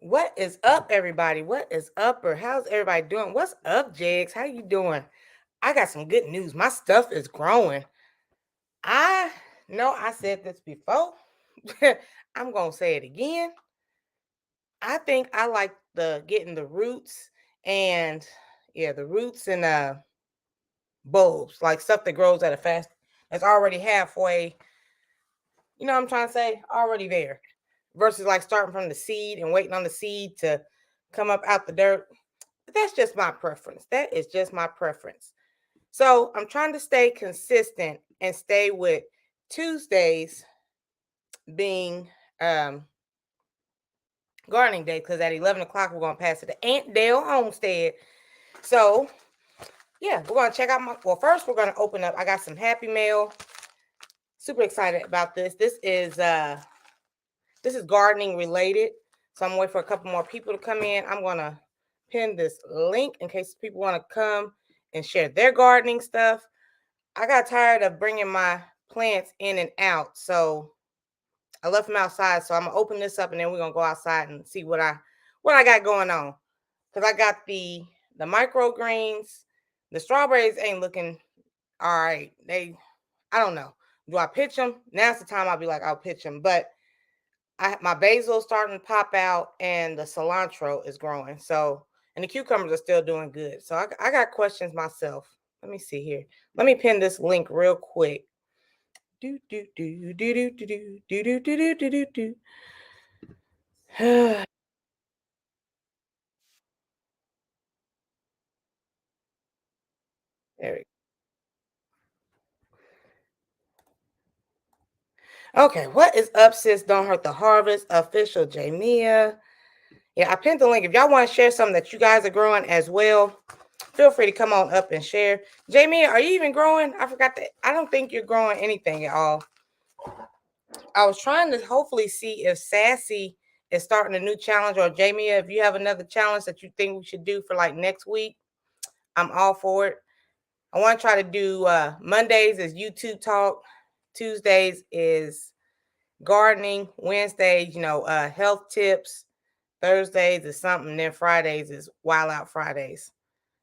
What is up, everybody? What is up, or how's everybody doing? What's up, Jigs? How you doing? I got some good news. My stuff is growing. I know I said this before. I'm gonna say it again. I think I like the getting the roots and the roots and bulbs, like stuff that grows at a fast that's already halfway. You know what I'm trying to say? Already there. Versus like starting from the seed and waiting on the seed to come up out the dirt. But that's just my preference. That is just my preference. So I'm trying to stay consistent and stay with Tuesdays being gardening day, because at 11 o'clock we're going to pass it to Aunt Dale Homestead. So yeah, we're going to check out first we're going to open up. I got some Happy Mail. Super excited about this. This is gardening related. So I'm waiting for a couple more people to come in. I'm going to pin this link in case people want to come and share their gardening stuff. I got tired of bringing my plants in and out, so I left them outside. So I'm gonna open this up and then we're gonna go outside and see what I got going on. Because I got the microgreens. The strawberries ain't looking all right. I don't know. Do I pitch them? Now's the time I'll be like, I'll pitch them. But my basil starting to pop out and the cilantro is growing. So, and the cucumbers are still doing good. So I got questions myself. Let me see here. Let me pin this link real quick. Do do do do do do do do do do do do. There we go. Okay, what is up, sis? Don't hurt the harvest. Official Jamia. Yeah, I pinned the link. If y'all want to share something that you guys are growing as well, feel free to come on up and share. Jamia, are you even growing? I forgot that. I don't think you're growing anything at all. I was trying to hopefully see if Sassy is starting a new challenge, or Jamia, if you have another challenge that you think we should do for like next week, I'm all for it. I want to try to do Mondays is YouTube talk, Tuesdays is gardening, Wednesdays, health tips, Thursdays is something, and then Fridays is wild out Fridays.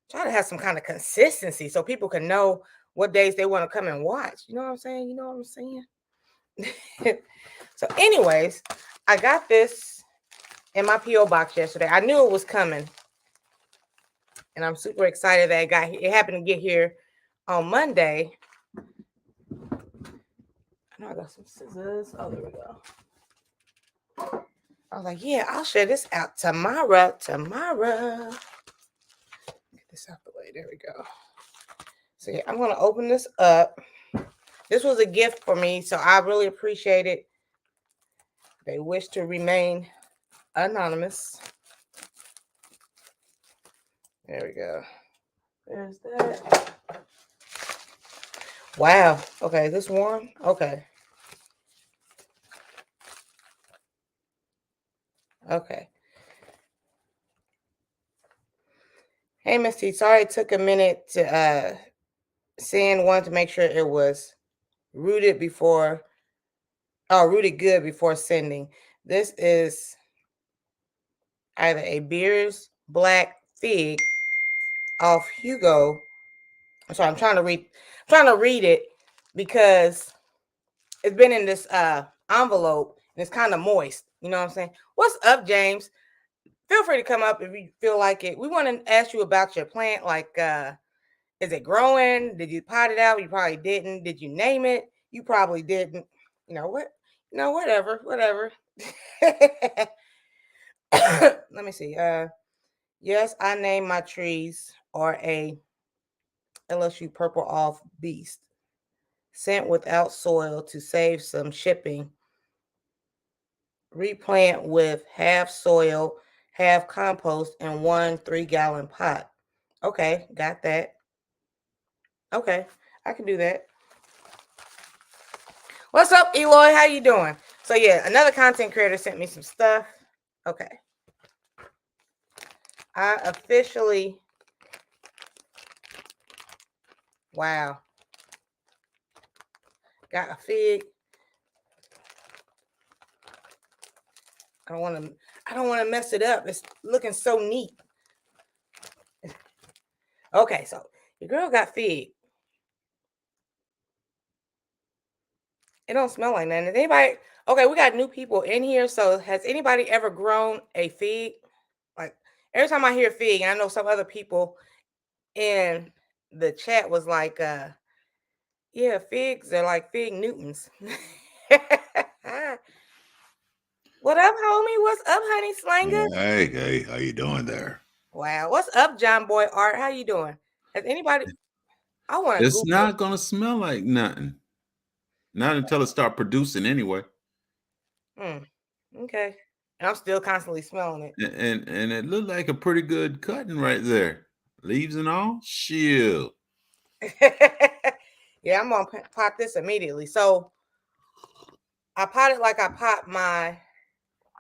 Try to have some kind of consistency so people can know what days they want to come and watch. You know what I'm saying? You know what I'm saying? So anyways, I got this in my P.O. box yesterday. I knew it was coming. And I'm super excited that it happened to get here on Monday. I know I got some scissors. Oh, there we go. I was like, yeah, I'll share this out tomorrow. Get this out the way. There we go. So yeah, I'm going to open this up. This was a gift for me, so I really appreciate it. They wish to remain anonymous. There we go. There's that. Wow. Okay, this warm? Okay. Okay. Hey, Misty. Sorry it took a minute to send one to make sure it was rooted good before sending. This is either a Beers Black Fig off Hugo. I'm sorry, I'm trying to read it because it's been in this envelope and it's kind of moist. You know what I'm saying? What's up, James? Feel free to come up if you feel like it. We want to ask you about your plant. Like, is it growing? Did you pot it out? You probably didn't. Did you name it? You probably didn't. You know what? No, whatever. Let me see. Yes, I named my trees or a LSU purple off beast. Sent without soil to save some shipping. Replant with half soil, half compost, and 1 3-gallon pot. Okay, got that. Okay, I can do that. What's up, Eloy? How you doing? So yeah, another content creator sent me some stuff. Okay. I officially, wow, got a fig. I I don't want to mess it up. It's looking so neat. Okay, so your girl got fig. It don't smell like nothing. Is anybody? Okay, we got new people in here. So has anybody ever grown a fig? Like every time I hear fig, and I know some other people in the chat was like, yeah, figs are like fig Newtons. What up, homie? What's up, honey slanger? Hey, how you doing there? Wow, what's up, John Boy Art? How you doing? Has anybody? I want to It's Google. not gonna smell like nothing. Not until it start producing anyway. Okay, and I'm still constantly smelling it. And it looked like a pretty good cutting right there. Leaves and all. Shield. Yeah, I'm gonna pop this immediately. So I pot it like I pot my.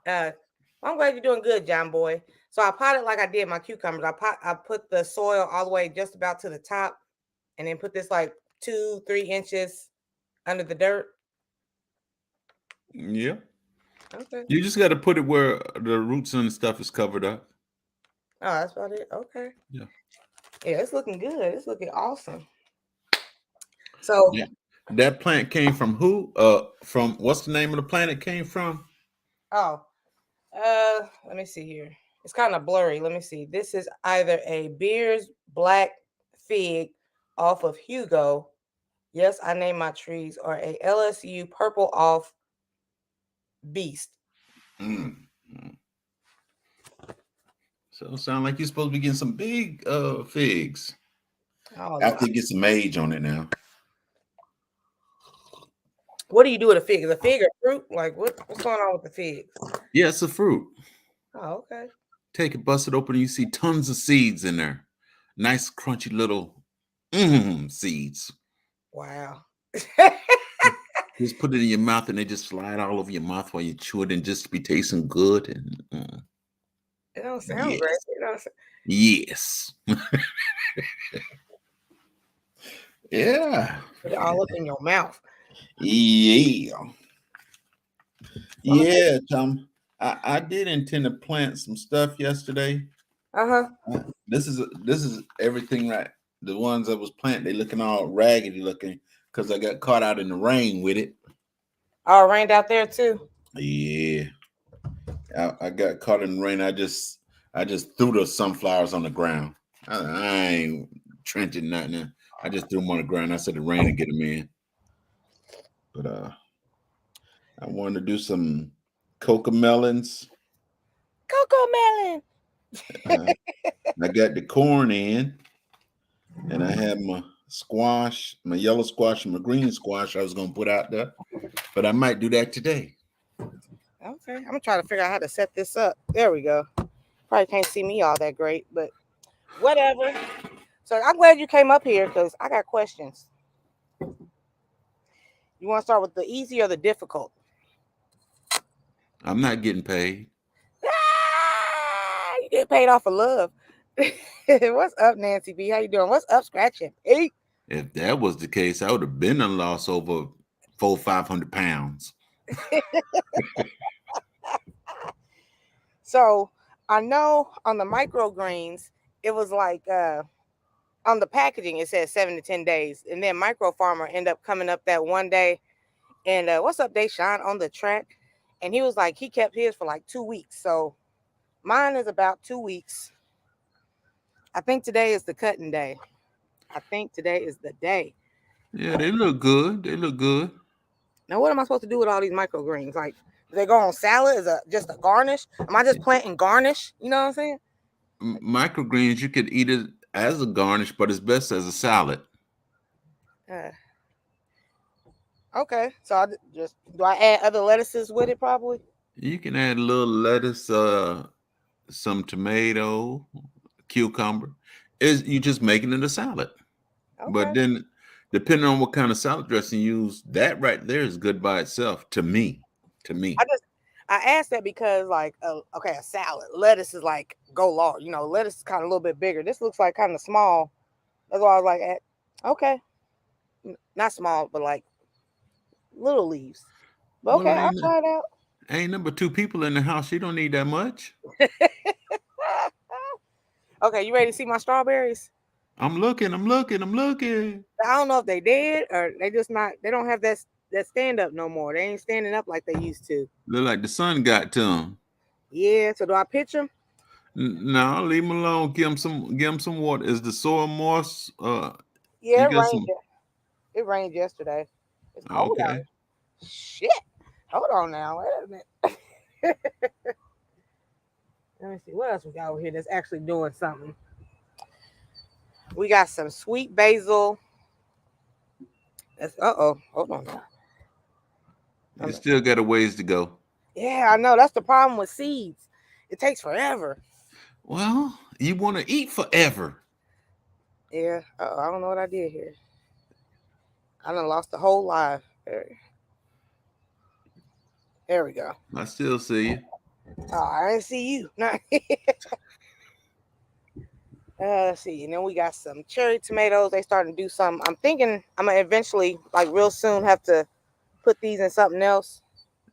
I'm glad you're doing good, John Boy. So I pot it like I did my cucumbers. I put the soil all the way just about to the top, and then put this like 2-3 inches under the dirt. Yeah. Okay. You just got to put it where the roots and stuff is covered up. Oh, that's about it. Okay. Yeah. Yeah, it's looking good. It's looking awesome. So, Yeah. That plant came from who? From what's the name of the plant it came from? oh, let me see here. It's kind of blurry. Let me see. This is either a Beers Black Fig off of Hugo. Yes, I name my trees, or a LSU Purple off Beast. Mm. So it sound like you're supposed to be getting some big figs. Oh no. After you get some age on it now. What do you do with a fig? Is a fig a fruit? Like what's going on with the figs? Yeah, it's a fruit. Oh, okay. Take it, bust it open, and you see tons of seeds in there. Nice, crunchy little seeds. Wow. Just put it in your mouth, and they just slide all over your mouth while you chew it, and just be tasting good. And It don't sound great. yes, It don't, yes, yeah, put it all up in your mouth. yeah, Well, yeah. Tom, I did intend to plant some stuff yesterday. uh-huh. This is everything right. The ones that was planted, they looking all raggedy looking because I got caught out in the rain with it. Oh, it rained out there too. Yeah, I got caught in the rain. I just threw the sunflowers on the ground. I ain't trenching nothing. I just threw them on the ground. I said the rain to get them in. But I wanted to do some coca melons. Cocoa melon. Uh, I got the corn in, and I had my squash, my yellow squash and my green squash. I was gonna put out there, but I might do that today. Okay. I'm gonna try to figure out how to set this up. There we go. Probably can't see me all that great, but whatever. So I'm glad you came up here because I got questions. You want to start with the easy or the difficult? I'm not getting paid. You get paid off of love. What's up, Nancy B? How you doing? What's up, Scratching? Hey. If that was the case, I would have been a loss over 400-500 pounds. So I know on the microgreens, it was like on the packaging it says 7 to 10 days, and then Micro Farmer ended up coming up that one day. And what's up, Deshaun on the track? And he was like, he kept his for like 2 weeks. So mine is about 2 weeks. I think today is the cutting day. I think today is the day. Yeah, they look good. They look good. Now, what am I supposed to do with all these microgreens? Like, do they go on salad? Is it just a garnish? Am I just planting garnish? You know what I'm saying? Microgreens, you could eat it as a garnish, but it's best as a salad. Uh, okay. So I just do I add other lettuces with it? Probably. You can add a little lettuce, some tomato, cucumber. Is you just making it a salad. Okay. But then, depending on what kind of salad dressing you use, that right there is good by itself. To me, to I me. just I asked that because like okay, a salad lettuce is like go large. You know, lettuce is kind of a little bit bigger. This looks like kind of small. That's why I was like, okay, not small, but like little leaves. But Well, okay, I'll try it out. Ain't number two people in the house. You don't need that much. Okay, you ready to see my strawberries? I'm looking. I'm looking. I'm looking. I don't know if they dead or they just not. They don't have that stand up no more. They ain't standing up like they used to. Look like the sun got to them. Yeah. So do I pitch them? No, leave them alone. Give them some. Give them some water. Is the soil moist? Yeah, You it got rained. some. It rained yesterday. It's cold out. Okay. Shit. Hold on now. Wait a minute. Let me see what else we got over here that's actually doing something. We got some sweet basil. Hold on now. You still got a ways to go. Yeah, I know. That's the problem with seeds. It takes forever. Well, you want to eat forever. Yeah. I don't know what I did here. I done lost the whole life. There we go. I still see you. Oh, I didn't see you. Let's see. And then we got some cherry tomatoes. They starting to do some. I'm thinking I'm going to eventually, like real soon, have to put these in something else.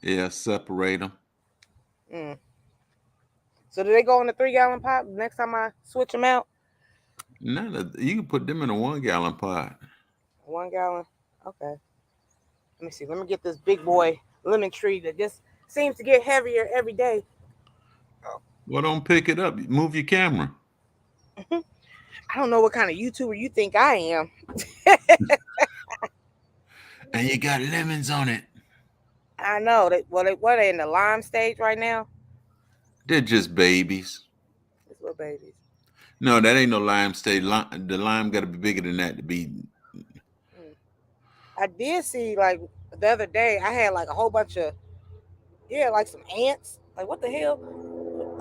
Yeah, separate them. So do they go in the 3-gallon pot next time I switch them out? No, you can put them in a 1-gallon pot. 1 gallon? Okay. Let me see. Let me get this big boy lemon tree that just seems to get heavier every day. Well, don't pick it up. Move your camera. I don't know what kind of YouTuber you think I am. And you got lemons on it. I know. What are they in the lime stage right now? They're just babies. It's little babies. No, that ain't no lime stage. The lime got to be bigger than that to be. I did see, like, the other day, I had, like, a whole bunch of, like, some ants. Like, what the hell?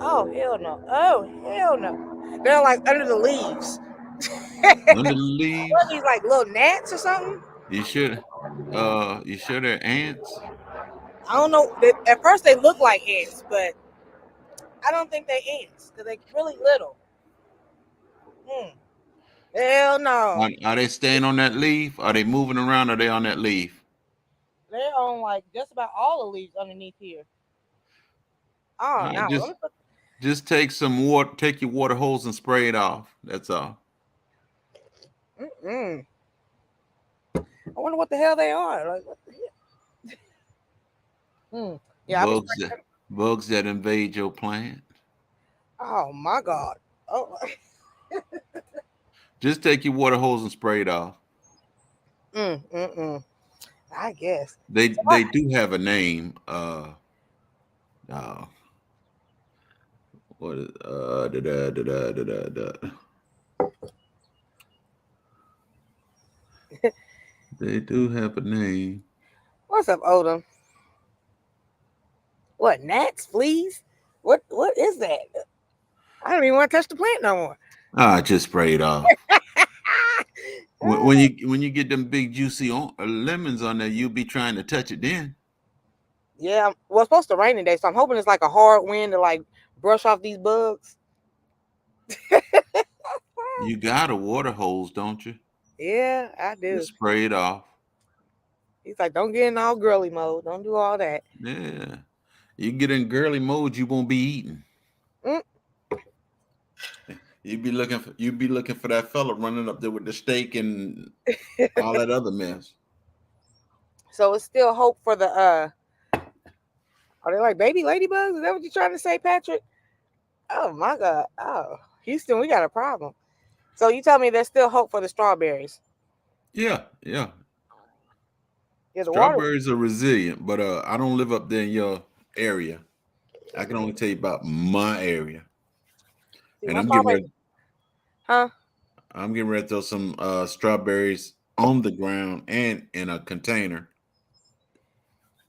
Oh, hell no. Oh, hell no. They're, like, under the leaves. Under the leaves? What are these, like, little gnats or something? You sure they're ants? I don't know. At first, they look like ants, but I don't think they're ants because they're really little. Hell no. Are they staying on that leaf? Are they moving around? Or are they on that leaf? They're on, like, just about all the leaves underneath here. Oh, no. Just take some water. Take your water hose and spray it off. That's all. I wonder what the hell they are. Like, what the hell? Yeah, bugs that invade your plant. Oh my God. Oh. Just take your water hose and spray it off. I guess they do have a name. What is They do have a name. What's up, Odom? What, gnats, fleas? What is that? I don't even want to touch the plant no more. Just spray it off. when you get them big juicy lemons on there, you'll be trying to touch it then. Yeah, well, it's supposed to rain today, so I'm hoping it's like a hard wind to like brush off these bugs. You got a water hose, don't you? Yeah, I do. Just spray it off. He's like, don't get in all girly mode. Don't do all that. Yeah, you get in girly mode, you won't be eating. You'd be looking for that fella running up there with the steak and all that other mess. So it's still hope for the are they like baby ladybugs? Is that what you're trying to say, Patrick? Oh my God. Oh, Houston, we got a problem. So you tell me there's still hope for the strawberries. Yeah. Strawberries are resilient, but I don't live up there in your area. I can only tell you about my area. See, and I'm getting ready. Huh? I'm getting ready to throw some strawberries on the ground and in a container.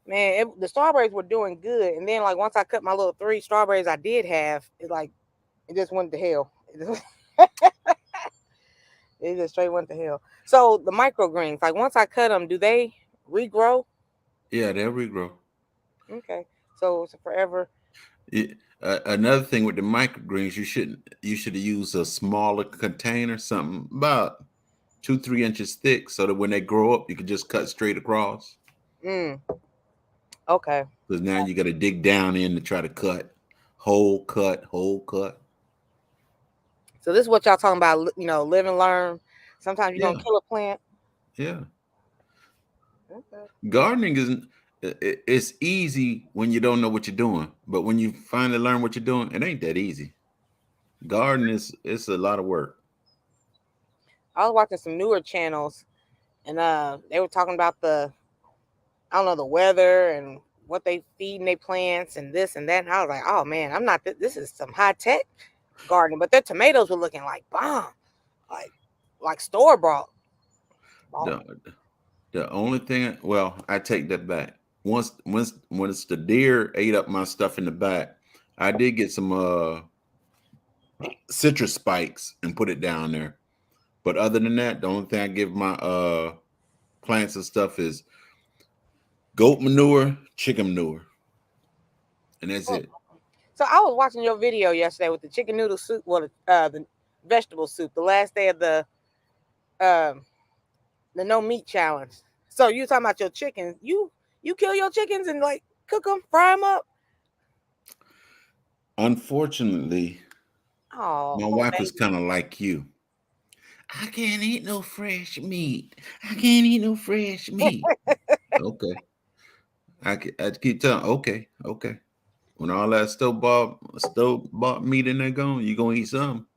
Man, the strawberries were doing good, and then like once I cut my little 3 strawberries I did have, it just went to hell. It just straight went to hell. So the microgreens, like once I cut them, do they regrow? Yeah, they'll regrow. Okay, so it's forever. Another thing with the microgreens, you should use a smaller container, something about 2-3 inches thick, so that when they grow up, you can just cut straight across. Okay. Because now you got to dig down in to try to whole cut. So this is what y'all talking about, live and learn. Sometimes you're Yeah, gonna kill a plant. yeah. Okay. Gardening isn't. It's easy when you don't know what you're doing, but when you finally learn what you're doing, it ain't that easy. Gardening it's a lot of work. I was watching some newer channels, and they were talking about I don't know, the weather and what they feeding their plants and this and that. And I was like, oh man, I'm not. This is some high tech gardening, but their tomatoes were looking like bomb, like store bought. The the only thing, well, I take that back. Once the deer ate up my stuff in the back, I did get some citrus spikes and put it down there. But other than that, the only thing I give my plants and stuff is goat manure, chicken manure, and that's it. So I was watching your video yesterday with the chicken noodle soup, well, the vegetable soup, the last day of um the no meat challenge. So you talking about your chickens? You kill your chickens and like cook them, fry them up? Unfortunately, Oh, my poor wife is baby. kind of like you. I can't eat no fresh meat. I can't eat no fresh meat. Okay. I keep telling, okay. When all that store bought meat in there gone, you gonna eat some.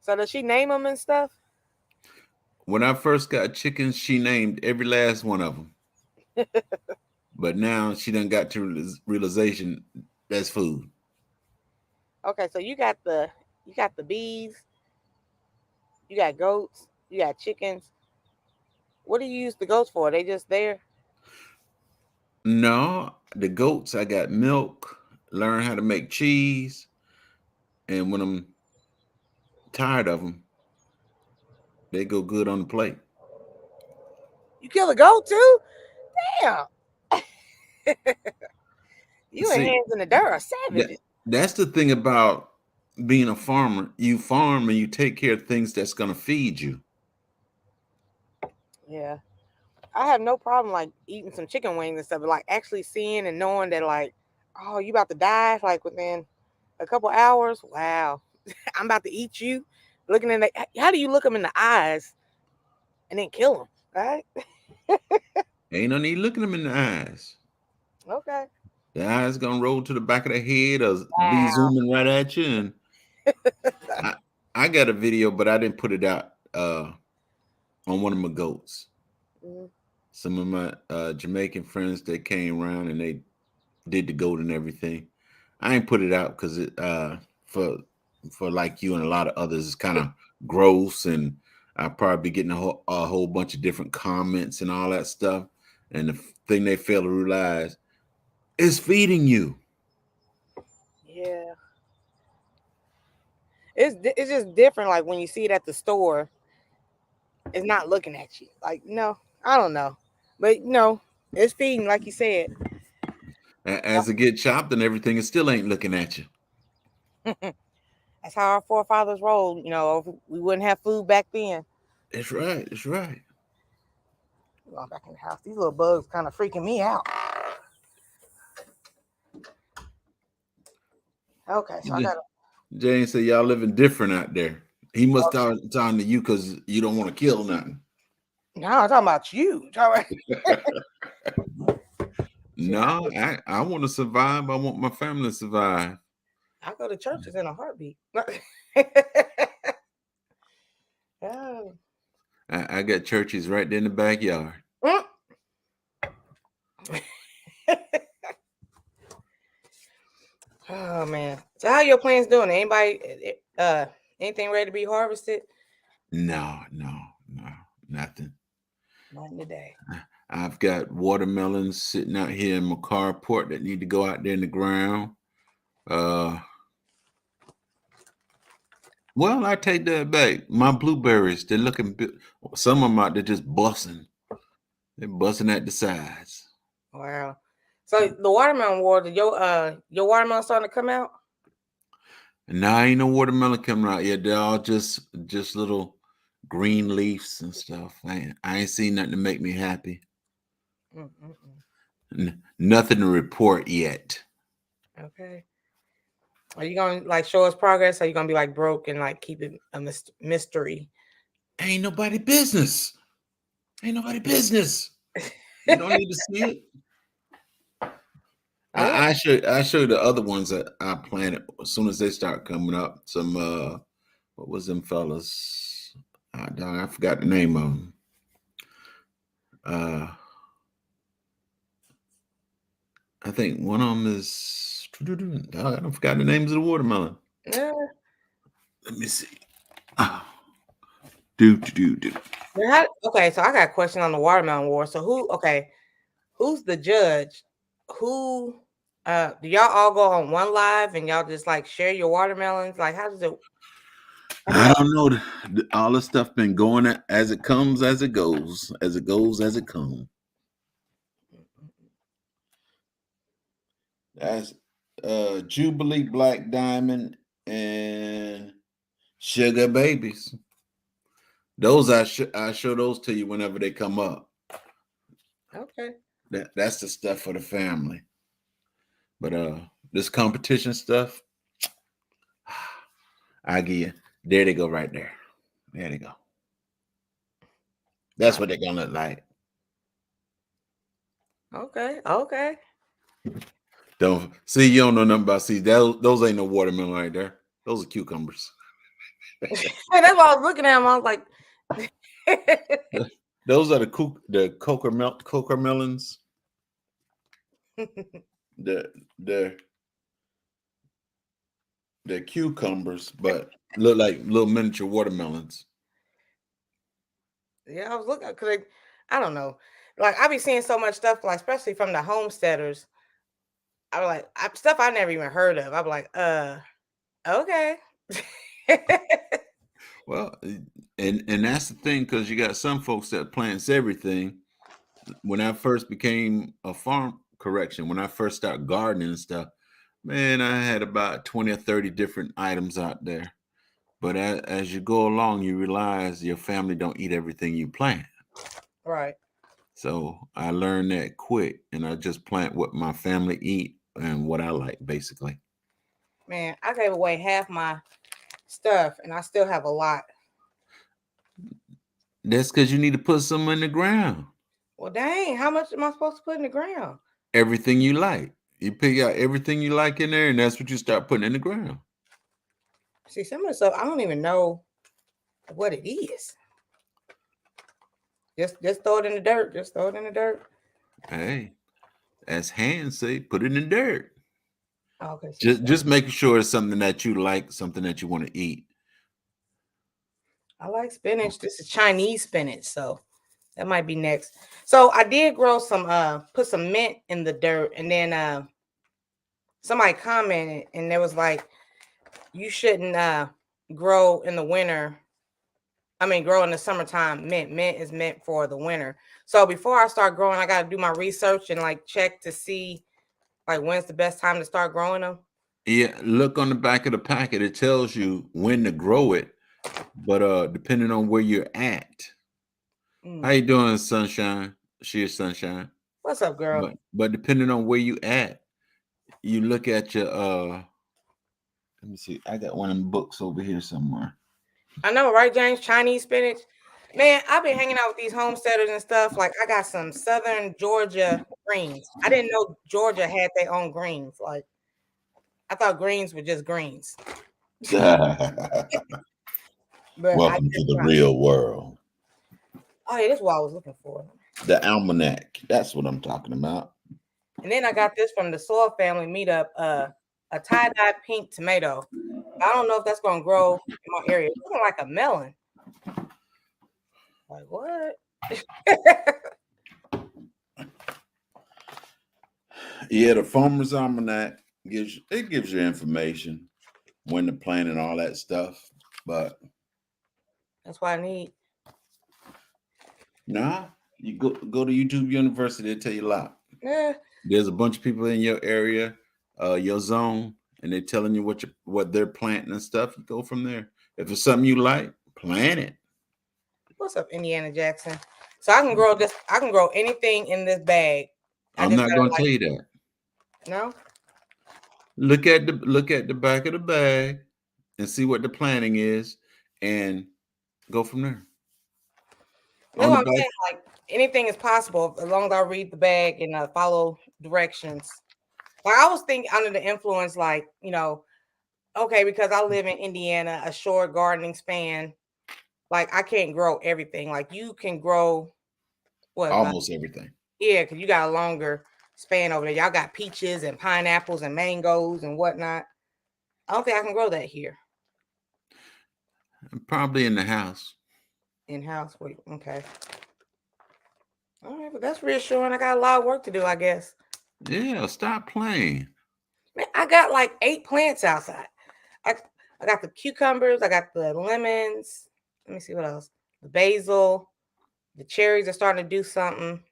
So does she name them and stuff? When I first got chickens, she named every last one of them. But now she done got to realization that's food. Okay, so you got the bees, you got goats, you got chickens. What do you use the goats for? They just there? No, the goats, I got milk, learn how to make cheese, and when I'm tired of them, they go good on the plate. You kill a goat too? Damn, you and See, hands in the dirt are that savages. that's the thing about being a farmer. You farm and you take care of things that's gonna feed you. Yeah. I have no problem like eating some chicken wings and stuff, but like actually seeing and knowing that like, oh, you about to die like within a couple hours. Wow, I'm about to eat you. Looking in the, how do you look them in the eyes and then kill them? Right? Ain't no need looking them in the eyes. Okay. The eyes gonna roll to the back of the head or be Wow. zooming right at you. And I, I got a video, but I didn't put it out on one of my goats. Mhm. Some of my Jamaican friends they came around and they did the goat and everything. I ain't put it out because it for like you and a lot of others it's kind of gross and I probably be getting a whole bunch of different comments and all that stuff. And the thing they fail to realize is feeding you. Yeah. It's just different. Like when you see it at the store, it's not looking at you. Like no, I don't know, but it's feeding like you said. As it get chopped and everything, it still ain't looking at you. That's how our forefathers rolled. We wouldn't have food back then. It's right. It's right. Going back in the house. These little bugs kind of freaking me out. Okay, so I got to. Jane said y'all living different out there. He must talking to you because you don't want to kill nothing. No, I'm talking about you. Shit, No, I want to survive. I want my family to survive. I go to churches in a heartbeat. Oh. I got churches right there in the backyard. Mm. Oh man. So how your plants doing? Anybody anything ready to be harvested? No, nothing. Not today. I've got watermelons sitting out here in my carport that need to go out there in the ground. Well, I take that back. My blueberries, they're looking some of them out there just busting. They're busting at the sides. Wow. So the watermelon water, your watermelon starting to come out? And now ain't no watermelon coming out yet. They're all just little green leaves and stuff. I ain't seen nothing to make me happy. Mm-mm-mm. Nothing to report yet. Okay. Are you gonna like show us progress? Or are you gonna be like broke and like keep it a mystery? Ain't nobody business. Ain't nobody business. You don't need to see it. All right. I show you the other ones that I planted as soon as they start coming up. Some what was them fellas? I forgot the name of them. I think one of them is I don't forgot the names of the watermelon. Yeah. Let me see. Do. Okay, so I got a question on the watermelon war. So who's the judge? Who do y'all all go on one live and y'all just like share your watermelons? Like how does it I don't know. All the stuff been going as it comes, as it goes, as it goes, as it comes. That's Jubilee Black Diamond and Sugar Babies. Those I show those to you whenever they come up. Okay. That's the stuff for the family. But this competition stuff, I give you. There they go right there. There they go. That's what they're gonna look like. Okay. Don't see, you don't know nothing about seeds. Those ain't no watermelon right there. Those are cucumbers. And that's why I was looking at them. I was like, those are the coca melons. They're cucumbers, but look like little miniature watermelons. yeah, I was looking because I don't know. Like I be seeing so much stuff, like especially from the homesteaders. I was like, stuff I never even heard of. I'm like, okay. Well, and that's the thing, because you got some folks that plants everything. When I first became a when I first started gardening and stuff, man, I had about 20 or 30 different items out there. But as you go along, you realize your family don't eat everything you plant. Right. So I learned that quick, and I just plant what my family eat and what I like, basically. Man, I gave away half my stuff, and I still have a lot. That's because you need to put some in the ground. Well, dang, how much am I supposed to put in the ground? Everything you like. You pick out everything you like in there, and that's what you start putting in the ground. See, some of the stuff I don't even know what it is. Just throw it in the dirt. Just throw it in the dirt. Hey, as hands say, put it in the dirt. Okay. Just making sure it's something that you like, something that you want to eat. I like spinach. This is Chinese spinach, so that might be next. So I did grow some put some mint in the dirt, and then somebody commented and there was like, you shouldn't grow in the winter. I mean, grow in the summertime. Mint is meant for the winter. So before I start growing, I got to do my research and like check to see like when's the best time to start growing them. Yeah, look on the back of the packet. It tells you when to grow it, but depending on where you're at. How you doing, Sunshine? She is Sunshine. What's up, girl? But depending on where you at, you look at your let me see. I got one of them books over here somewhere. I know, right, James? Chinese spinach. Man, I've been hanging out with these homesteaders and stuff. Like, I got some Southern Georgia greens. I didn't know Georgia had their own greens. Like, I thought greens were just greens. But Welcome to the real world. Oh, yeah, that's what I was looking for. The almanac. That's what I'm talking about. And then I got this from the Soil Family Meetup, a tie-dye pink tomato. I don't know if that's going to grow in my area. It's looking like a melon. Like, what? Yeah, the Farmer's Almanac gives you information when to plant and all that stuff, but that's what I need. Nah, you go to YouTube University, they tell you a lot. Yeah. There's a bunch of people in your area, your zone, and they're telling you what they're planting and stuff. You go from there. If it's something you like, plant it. What's up, Indiana Jackson? So I can grow this. I can grow anything in this bag. I'm not going to tell you that. No. Look at the back of the bag and see what the planting is, and go from there. No, I'm saying like anything is possible as long as I read the bag and follow directions. Like I was thinking under the influence, like okay, because I live in Indiana, a short gardening span. Like I can't grow everything. Like you can grow what? Almost everything. Yeah, because you got a longer span over there. Y'all got peaches and pineapples and mangoes and whatnot. I don't think I can grow that here. Probably in the house. In-house. Wait, okay. All right, but that's reassuring. I got a lot of work to do, I guess. Yeah, stop playing. Man, I got like 8 plants outside. I got the cucumbers, I got the lemons. Let me see what else. The basil, the cherries are starting to do something.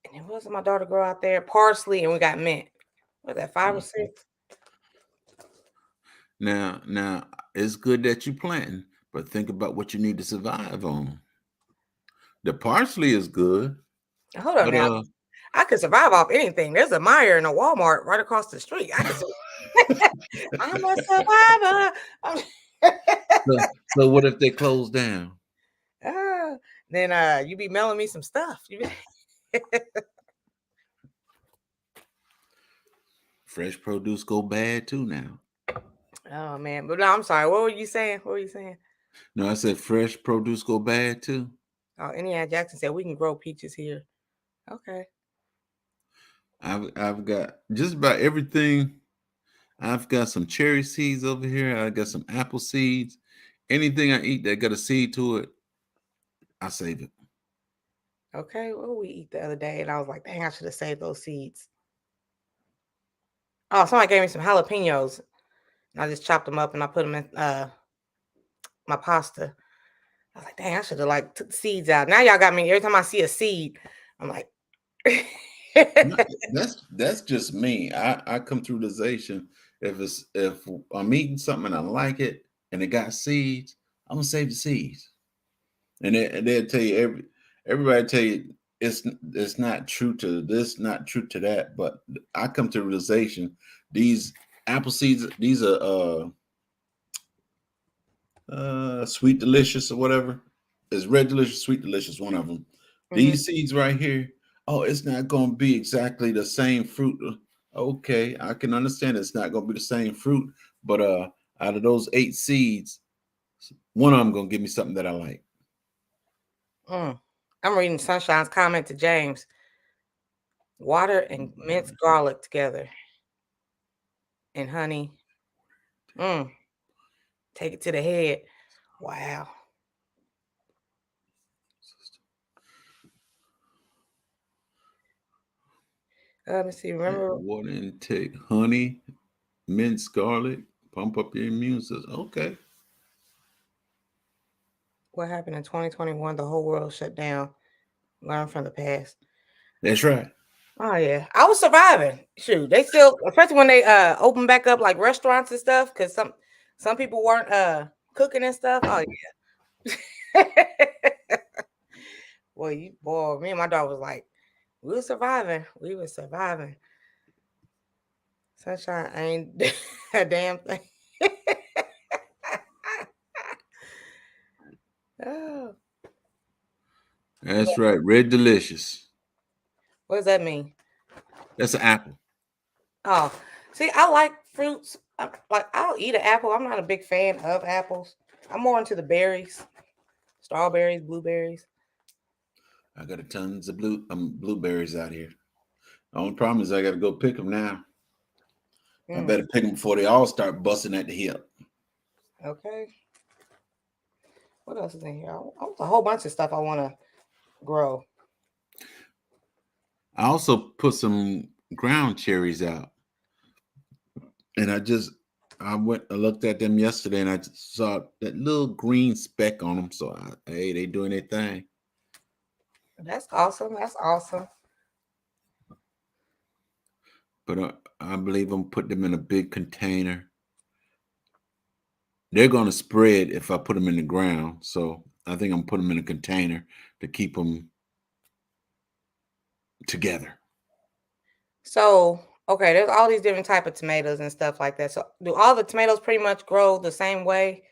And then what else did my daughter grow out there? Parsley, and we got mint. What's that, 5 or 6? Now it's good that you're planting, but think about what you need to survive on. The parsley is good. Hold on now. I could survive off anything. There's a Meijer and a Walmart right across the street. I could I'm a survivor. So what if they close down? Then you be mailing me some stuff. Fresh produce go bad too now. Oh man, but no, I'm sorry. What were you saying? No, I said fresh produce go bad too. Oh, Indiana Jackson said we can grow peaches here. Okay. I've got just about everything. I've got some cherry seeds over here. I got some apple seeds. Anything I eat that got a seed to it, I save it. Okay. What did we eat the other day? And I was like, dang, I should have saved those seeds. Oh, somebody gave me some jalapenos. And I just chopped them up and I put them in my pasta. I was like, dang, I should have took the seeds out. Now y'all got me. Every time I see a seed, I'm like, that's just me. I come to realization if I'm eating something and I like it and it got seeds, I'm gonna save the seeds. And they'll tell you everybody tell you it's not true to this, not true to that. But I come to realization these apple seeds, these are sweet delicious or whatever. It's red delicious, sweet delicious, one of them. Mm-hmm. These seeds right here, oh, it's not going to be exactly the same fruit. Okay, I can understand it's not going to be the same fruit, but out of those 8 seeds, one of them going to give me something that I like. I'm reading Sunshine's comment to James. Water and minced garlic together and honey. Take it to the head. Wow. Let me see. Remember water intake, honey, minced garlic, pump up your immune system. Okay. What happened in 2021? The whole world shut down. Learn from the past. That's right. Oh yeah, I was surviving. Shoot, they still, especially when they open back up like restaurants and stuff, because some people weren't cooking and stuff. Oh yeah. Boy, me and my dog was like, we were surviving. Sunshine ain't a damn thing. Oh. That's right. Red delicious. What does that mean? That's an apple. Oh, see, I like fruits. I'll eat an apple. I'm not a big fan of apples. I'm more into the berries, strawberries, blueberries. I got tons of blueberries out here. The only problem is I got to go pick them now. I better pick them before they all start busting at the hip. Okay. What else is in here? A whole bunch of stuff I want to grow. I also put some ground cherries out. And I looked at them yesterday and I saw that little green speck on them. So, hey, they doing their thing. That's awesome. But I believe I'm putting them in a big container. They're going to spread if I put them in the ground. So I think I'm putting them in a container to keep them together. So, okay, there's all these different type of tomatoes and stuff like that. So, do all the tomatoes pretty much grow the same way?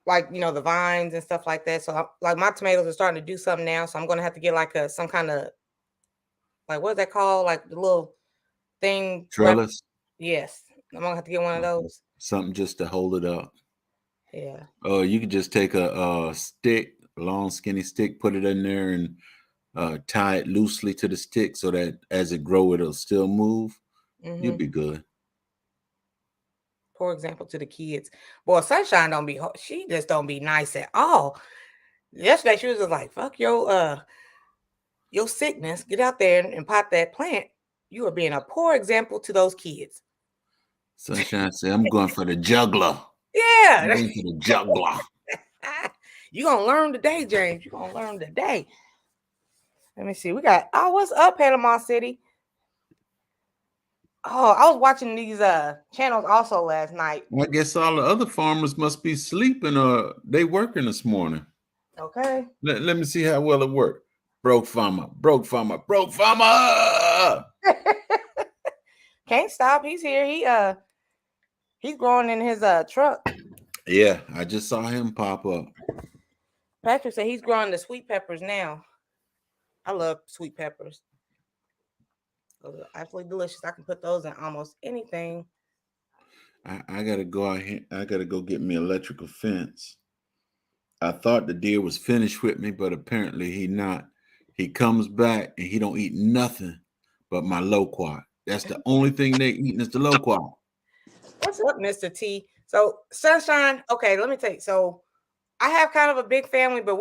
Like, the vines and stuff like that. So, like my tomatoes are starting to do something now. So, I'm gonna have to get like some kind of like what is that called? Like the little thing. Trellis, Yes, I'm gonna have to get one of those. something just to hold it up. Yeah. Oh, you could just take a stick, a long skinny stick, put it in there, and tie it loosely to the stick so that as it grow, it'll still move. You'll Mm-hmm. be good. For example, to the kids, boy, Sunshine don't be. She just don't be nice at all. Yesterday, she was just like, "Fuck your sickness. Get out there and pot that plant. You are being a poor example to those kids." Sunshine said, I'm going for the juggler. I'm Yeah. going for the juggler. You gonna learn today, James. You gonna learn today. Let me see. We got what's up, Panama City? Oh, I was watching these channels also last night. I guess all the other farmers must be sleeping or they working this morning. Okay. Let me see how well it worked. Broke farmer, broke farmer, broke farmer. Can't stop. He's here. He's growing in his truck. Yeah, I just saw him pop up. Patrick said he's growing the sweet peppers now. I love sweet peppers. Those are absolutely delicious. I can put those in almost anything. I gotta go out here. I gotta go get me electrical fence. I thought the deer was finished with me, but apparently he not. He comes back and he don't eat nothing but my loquat. That's the only thing they eating is the loquat. What's up, Mr. T? So Sunshine. Okay, let me tell you. So I have kind of a big family, but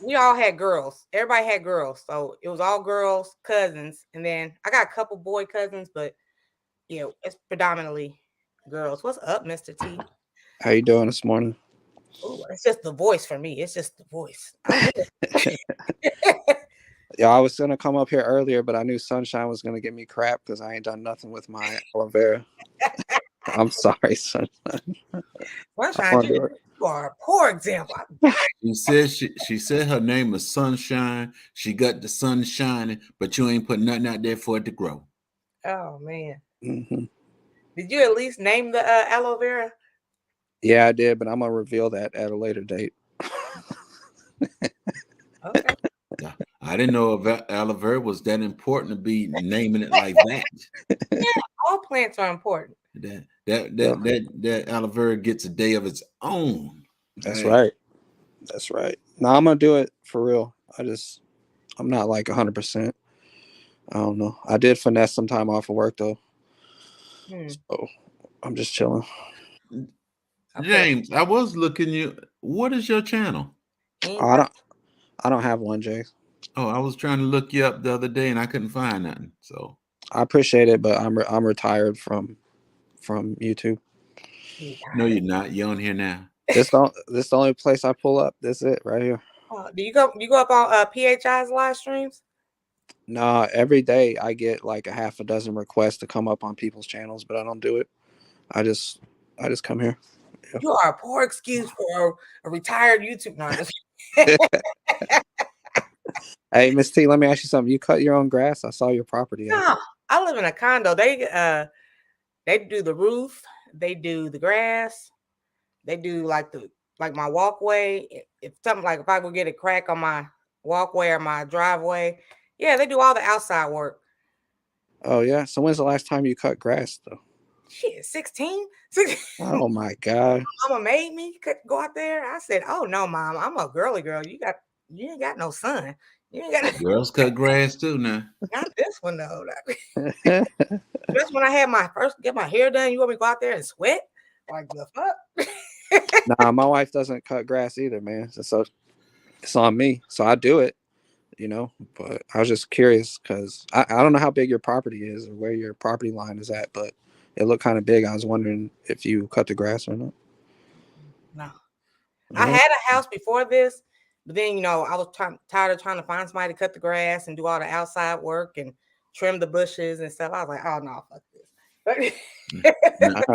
we all had girls. Everybody had girls, so it was all girls, cousins, and then I got a couple boy cousins, but it's predominantly girls. What's up, Mr. T? How you doing this morning? Oh, it's just the voice for me. It's just the voice. Yeah, I was gonna come up here earlier, but I knew Sunshine was gonna give me crap because I ain't done nothing with my aloe vera. I'm sorry, Sunshine. Sunshine, you are a poor example. She said her name is Sunshine. She got the sun shining, but you ain't put nothing out there for it to grow. Oh man. Mm-hmm. Did you at least name the aloe vera? Yeah, I did, but I'm gonna reveal that at a later date. Okay. I didn't know if aloe vera was that important to be naming it like that. Yeah, all plants are important. That aloe vera gets a day of its own. That's right. That's right. Now I'm gonna do it for real. I'm not like 100%. I don't know. I did finesse some time off of work though, so I'm just chilling. James, I was looking you. What is your channel? I don't have one, Jay. Oh, I was trying to look you up the other day and I couldn't find nothing. So I appreciate it, but I'm retired from YouTube. No, you're not. You're on here now. This the only place I pull up. That's it right here. Do you go up on PHI's live streams? Nah, every day I get like a half a dozen requests to come up on people's channels, but I don't do it. I just come here. Yeah. You are a poor excuse for a retired YouTuber. Hey, Miss T, let me ask you something. You cut your own grass? I saw your property. No, I live in a condo. They do the roof, they do the grass, they do like my walkway. If something like if I go get a crack on my walkway or my driveway, yeah, they do all the outside work. Oh yeah. So when's the last time you cut grass though? Shit, 16. Oh my God. Mama made me go out there. I said, "Oh no, Mom, I'm a girly girl. You ain't got no son. You ain't got girls cut grass too now. Not this one though. Just when I had get my hair done, you want me to go out there and sweat? Like the fuck? Nah, my wife doesn't cut grass either, man. So it's on me. So I do it, but I was just curious because I don't know how big your property is or where your property line is at, but it looked kind of big. I was wondering if you cut the grass or not. No. I had a house before this, but then, I was tired of trying to find somebody to cut the grass and do all the outside work and trim the bushes and stuff. I was like, oh, no, fuck this.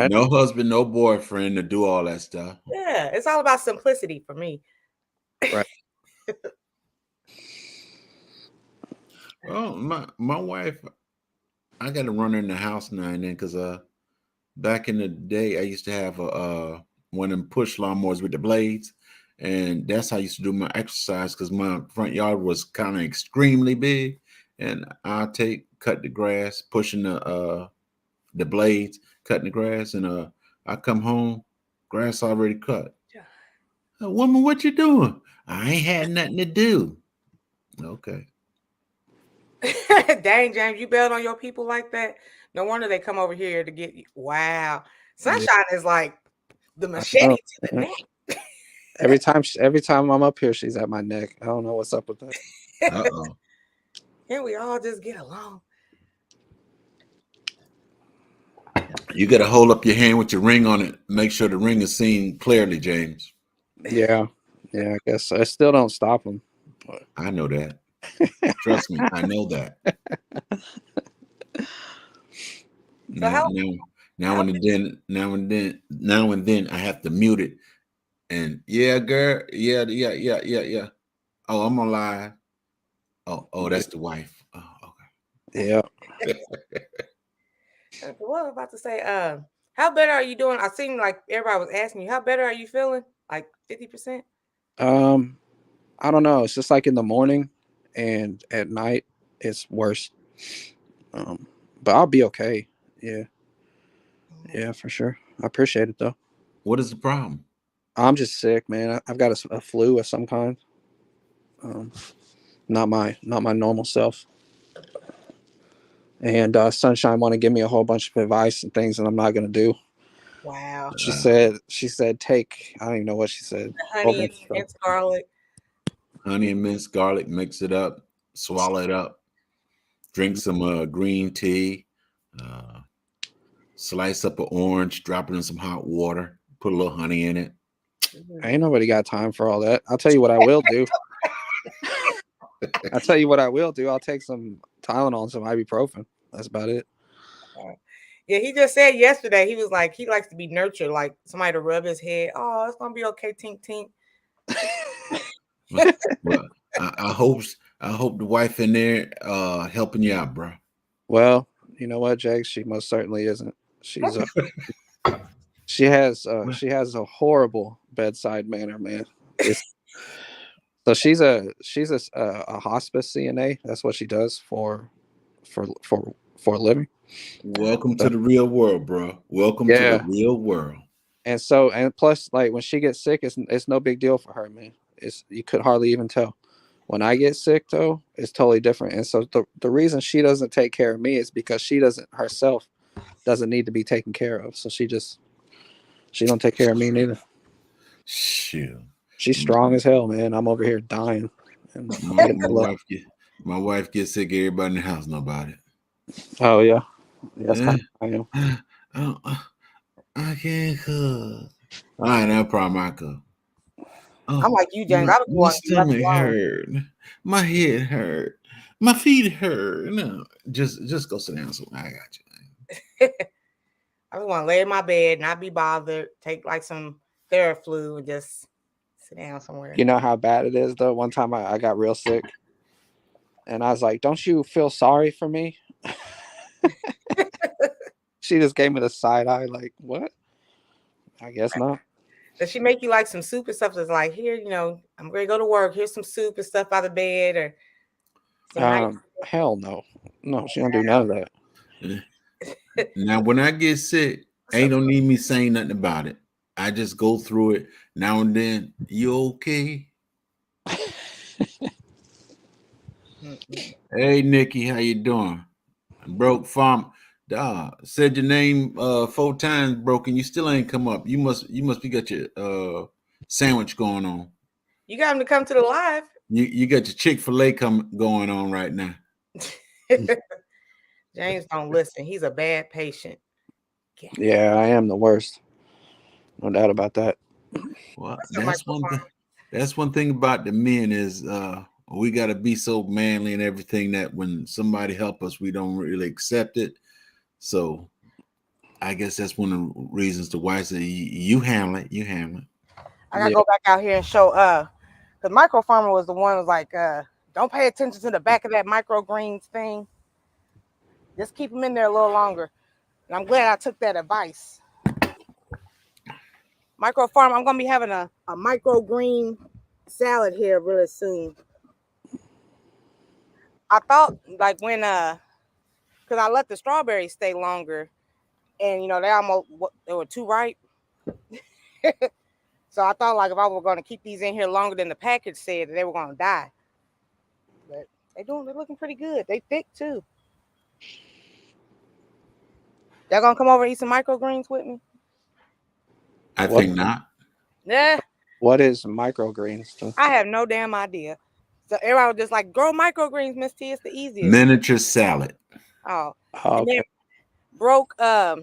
No husband, no boyfriend to do all that stuff. Yeah, it's all about simplicity for me. Right. Well, my wife, I got to run in the house now and then because back in the day I used to have one of them push lawnmowers with the blades, and that's how I used to do my exercise because my front yard was kind of extremely big, and I cut the grass, pushing the blades, cutting the grass, and I come home, grass already cut. Woman, what you doing? I ain't had nothing to do. Okay. Dang, James, you bailed on your people like that. No wonder they come over here to get you. Wow, Sunshine is like the machete to the neck. Every time I'm up here, she's at my neck. I don't know what's up with that. Uh-oh. Can't we all just get along? You got to hold up your hand with your ring on it. Make sure the ring is seen clearly, James. Yeah, I guess I still don't stop them. But... I know that. Trust me, I know that. Now and then, I have to mute it. And yeah, girl, yeah. Oh, I'm on live. Oh, that's the wife. Oh, okay. Yeah. What was I about to say? How better are you doing? I seem like everybody was asking you, how better are you feeling? Like 50%? I don't know. It's just like in the morning and at night it's worse. But I'll be okay. Yeah, for sure. I appreciate it though. What is the problem? I'm just sick, man. I've got a flu of some kind. Not my normal self. And Sunshine want to give me a whole bunch of advice and things that I'm not going to do. Wow. She said take, I don't even know what she said. Honey and minced garlic. Honey and minced garlic, mix it up, swallow it up. Drink some green tea. Slice up an orange, drop it in some hot water, put a little honey in it. Ain't nobody got time for all that. I'll tell you what I will do. I'll take some Tylenol and some ibuprofen. That's about it. Yeah, he just said yesterday, he was like, he likes to be nurtured, like somebody to rub his head. Oh, it's gonna be okay, tink tink. Well, I hope the wife in there helping you out, bro. Well, you know what, Jake? She most certainly isn't. She's she has a horrible bedside manner, man. So she's a hospice CNA. That's what she does for a living. Welcome to the real world, bro. Welcome to the real world. And plus, like when she gets sick, it's no big deal for her, man. You could hardly even tell. When I get sick, though, it's totally different. And so the reason she doesn't take care of me is because she herself doesn't need to be taken care of. So she don't take care of me neither. Shoot. She's strong as hell, man. I'm over here dying. And my wife gets sick. Everybody in the house know about it. Oh yeah, that's kind of I am. I can't cook. All right, no problem. I cook. Oh, I'm like you, James. My stomach hurt. My head hurt. My feet hurt. No, just go sit down somewhere. I got you. I just want to lay in my bed, not be bothered, take like some Theraflu and just sit down somewhere. You know how bad it is, though? One time I got real sick, and I was like, don't you feel sorry for me? She just gave me the side eye, like, what? I guess not. Does she make you like some soup and stuff that's like, here, I'm going to go to work. Here's some soup and stuff out of bed or hell no. No, she don't do none of that. Now, when I get sick, ain't don't need me saying nothing about it. I just go through it now and then. You okay? Hey, Nikki, how you doing? Broke farm. Said your name 4 times, broken. You still ain't come up. You must be got your sandwich going on. You got him to come to the live. You got your Chick-fil-A going on right now. James don't listen. He's a bad patient. Yeah, I am the worst. No doubt about that. Well, that's one thing about the men is we got to be so manly and everything that when somebody help us, we don't really accept it. So I guess that's one of the reasons the wife said, you handle it. I got to go back out here and show, because Micro Farmer was the one who was like, don't pay attention to the back of that microgreens thing. Just keep them in there a little longer. And I'm glad I took that advice. Micro farm, I'm gonna be having a microgreen salad here really soon. I thought like when because I let the strawberries stay longer, and they were too ripe. So I thought like if I were gonna keep these in here longer than the package said, they were gonna die. But they're looking pretty good. They thick too. Y'all gonna come over and eat some microgreens with me? I think not. Yeah. What is microgreens? I have no damn idea. So everybody was just like, grow microgreens, Miss T. It's the easiest. Miniature salad. Oh. Okay. And then broke I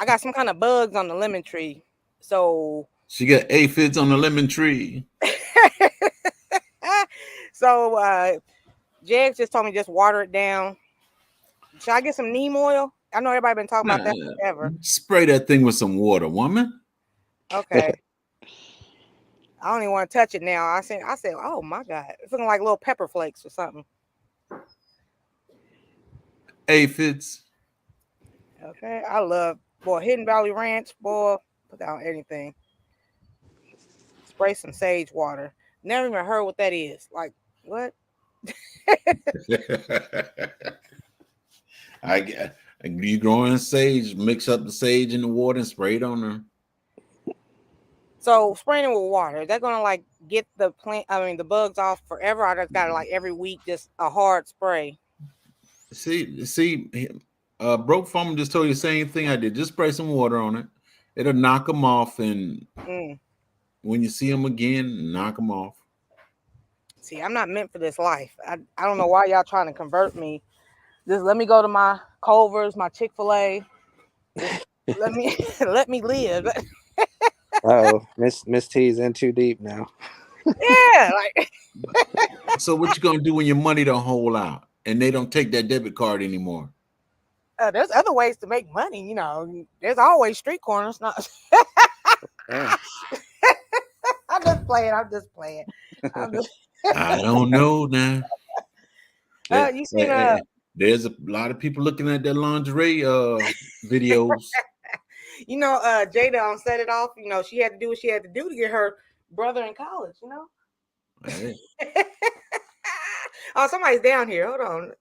got some kind of bugs on the lemon tree. So She got aphids on the lemon tree. so Jags just told me just water it down. Should I get some neem oil? I know everybody been talking about that forever. Spray that thing with some water, woman. Okay. I don't even want to touch it now. I said, oh my God. It's looking like little pepper flakes or something. Aphids. Okay. I love Hidden Valley Ranch, put down anything. Spray some sage water. Never even heard what that is. Like, what? I get you growing sage, mix up the sage in the water and spray it on her. So spraying it with water, is that gonna like get the bugs off forever? I just gotta like every week just a hard spray. See, Broke Farmer just told you the same thing I did. Just spray some water on it. It'll knock them off, and when you see them again, knock them off. See, I'm not meant for this life. I don't know why y'all trying to convert me. Just let me go to my Culver's, my Chick-fil-A. Let me live. Oh, Miss T's in too deep now. Yeah, like. So what you gonna do when your money don't hold out and they don't take that debit card anymore? There's other ways to make money, There's always street corners. Not. Yeah. I'm just playing. I don't know now. You seen there's a lot of people looking at their lingerie videos. Jada on Set It Off. She had to do what she had to do to get her brother in college. Hey. Oh, somebody's down here. Hold on.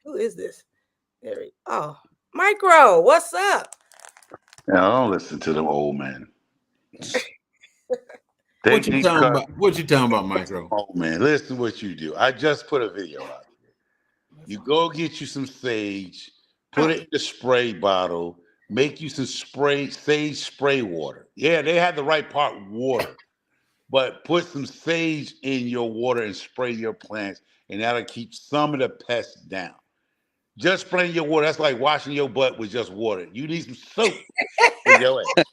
Who is this? Oh, Micro. What's up? I don't listen to them old men. What you talking about, Micro? Oh man, listen to what you do. I just put a video out there. You go get you some sage, put it in the spray bottle, make you some sage spray water. Yeah, they had the right part, water. But put some sage in your water and spray your plants, and that'll keep some of the pests down. Just spraying your water, that's like washing your butt with just water. You need some soap in your ass.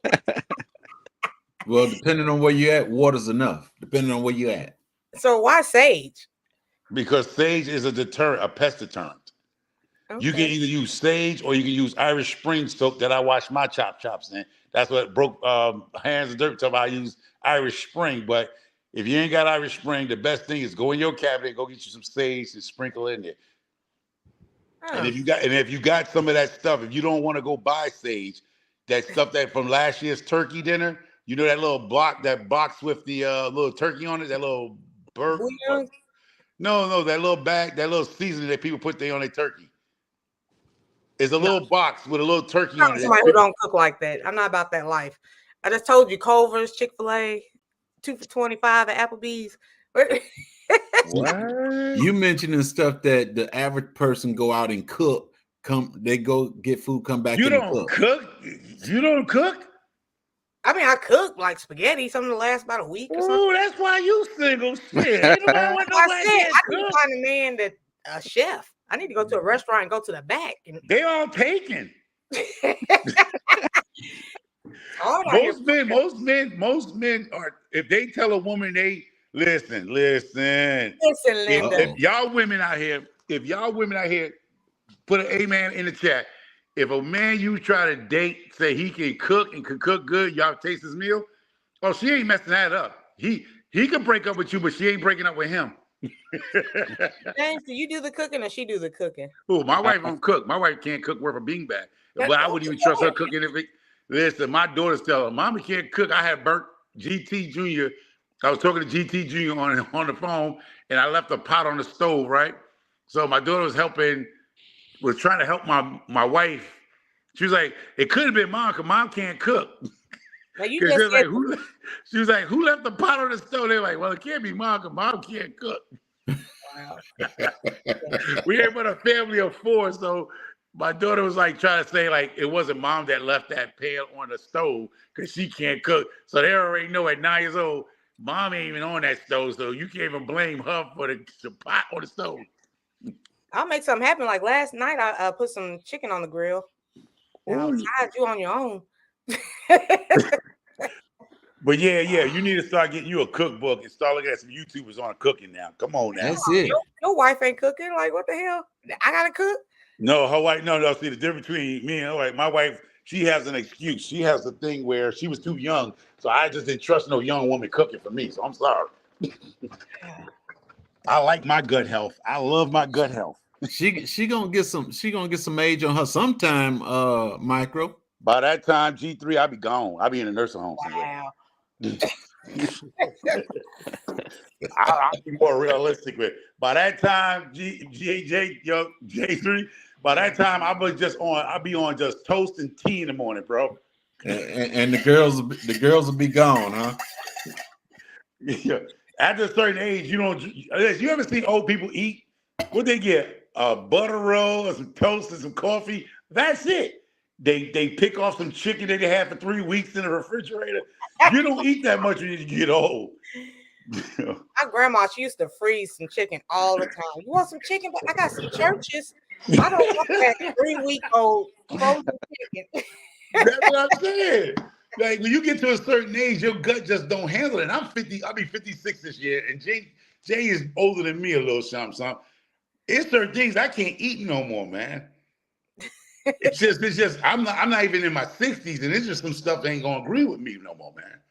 Well, depending on where you're at, water's enough. Depending on where you're at. So why sage? Because sage is a deterrent, a pest deterrent. Okay. You can either use sage or you can use Irish Spring soap that I wash my chops in. That's what broke Hands of Dirt talking about. I use Irish Spring, but if you ain't got Irish Spring, the best thing is go in your cabinet, go get you some sage and sprinkle in there. And if you got some of that stuff, if you don't want to go buy sage, that stuff that from last year's turkey dinner, that little box with the little turkey on it, that little bird. No, that little bag, that little seasoning that people put there on their turkey. It's a little box with a little turkey on it. Somebody who don't cook like that. I'm not about that life. I just told you Culver's, Chick-fil-A, 2 for $25 at Applebee's. What? You mentioning stuff that the average person go out and cook. They go get food, come back. You don't cook? You don't cook? I mean, I cook like spaghetti, something to last about a week or something. Oh, that's why you single. Shit. I need to find a man that a chef. I need to go to a restaurant and go to the back. And they all taken. Most men are, if they tell a woman listen. Linda. If y'all women out here, put an amen in the chat. If a man you try to date say he can cook and can cook good, y'all taste his meal. Oh, she ain't messing that up. He can break up with you, but she ain't breaking up with him. James, do you do the cooking or she do the cooking? Oh, my wife don't cook. My wife can't cook worth a beanbag. That's But I wouldn't even trust her cooking if it. Listen, my daughters tell her, "Mommy can't cook." I had burnt GT Junior. I was talking to GT Junior on the phone, and I left a pot on the stove. Right, so my daughter was trying to help my wife. She was like, "It could have been mom, because mom can't cook." Now you Because just she was like, She was like, "Who left the pot on the stove?" They're like, "Well, it can't be mom, because mom can't cook." wow. We ain't but a family of 4, so my daughter was like trying to say like it wasn't mom that left that pan on the stove because she can't cook. So they already know at 9 years old, mom ain't even on that stove, so you can't even blame her for the pot on the stove. I'll make something happen. Like last night, I put some chicken on the grill. Now, besides you on your own. But yeah, you need to start getting you a cookbook and start looking at some YouTubers on cooking now. Come on now. That's it. Your wife ain't cooking. Like, what the hell? I gotta cook. No, her wife. No. See the difference between me and her wife. My wife, she has an excuse. She has the thing where she was too young, so I just didn't trust no young woman cooking for me. So I'm sorry. I like my gut health. I love my gut health. She gonna get some age on her sometime, Micro. By that time, G3, I'll be gone. I'll be in a nursing home somewhere. Wow. I'll be more realistic with it. By that time, J3, by that time I'll be on just toast and tea in the morning, bro. And the girls will be gone, huh? Yeah. After a certain age, you ever see old people eat? What they get? A butter roll, some toast, and some coffee. That's it. They pick off some chicken that they had for 3 weeks in the refrigerator. You don't eat that much when you get old. My grandma, she used to freeze some chicken all the time. You want some chicken? But I got some churches. I don't want that 3-week-old frozen chicken. That's what I'm saying. Like when you get to a certain age, your gut just don't handle it. And I'm 50. I'll be 56 this year, and Jay is older than me a little something. It's certain things I can't eat no more, man. It's just I'm not even in my 60s, and it's just some stuff that ain't gonna agree with me no more, man.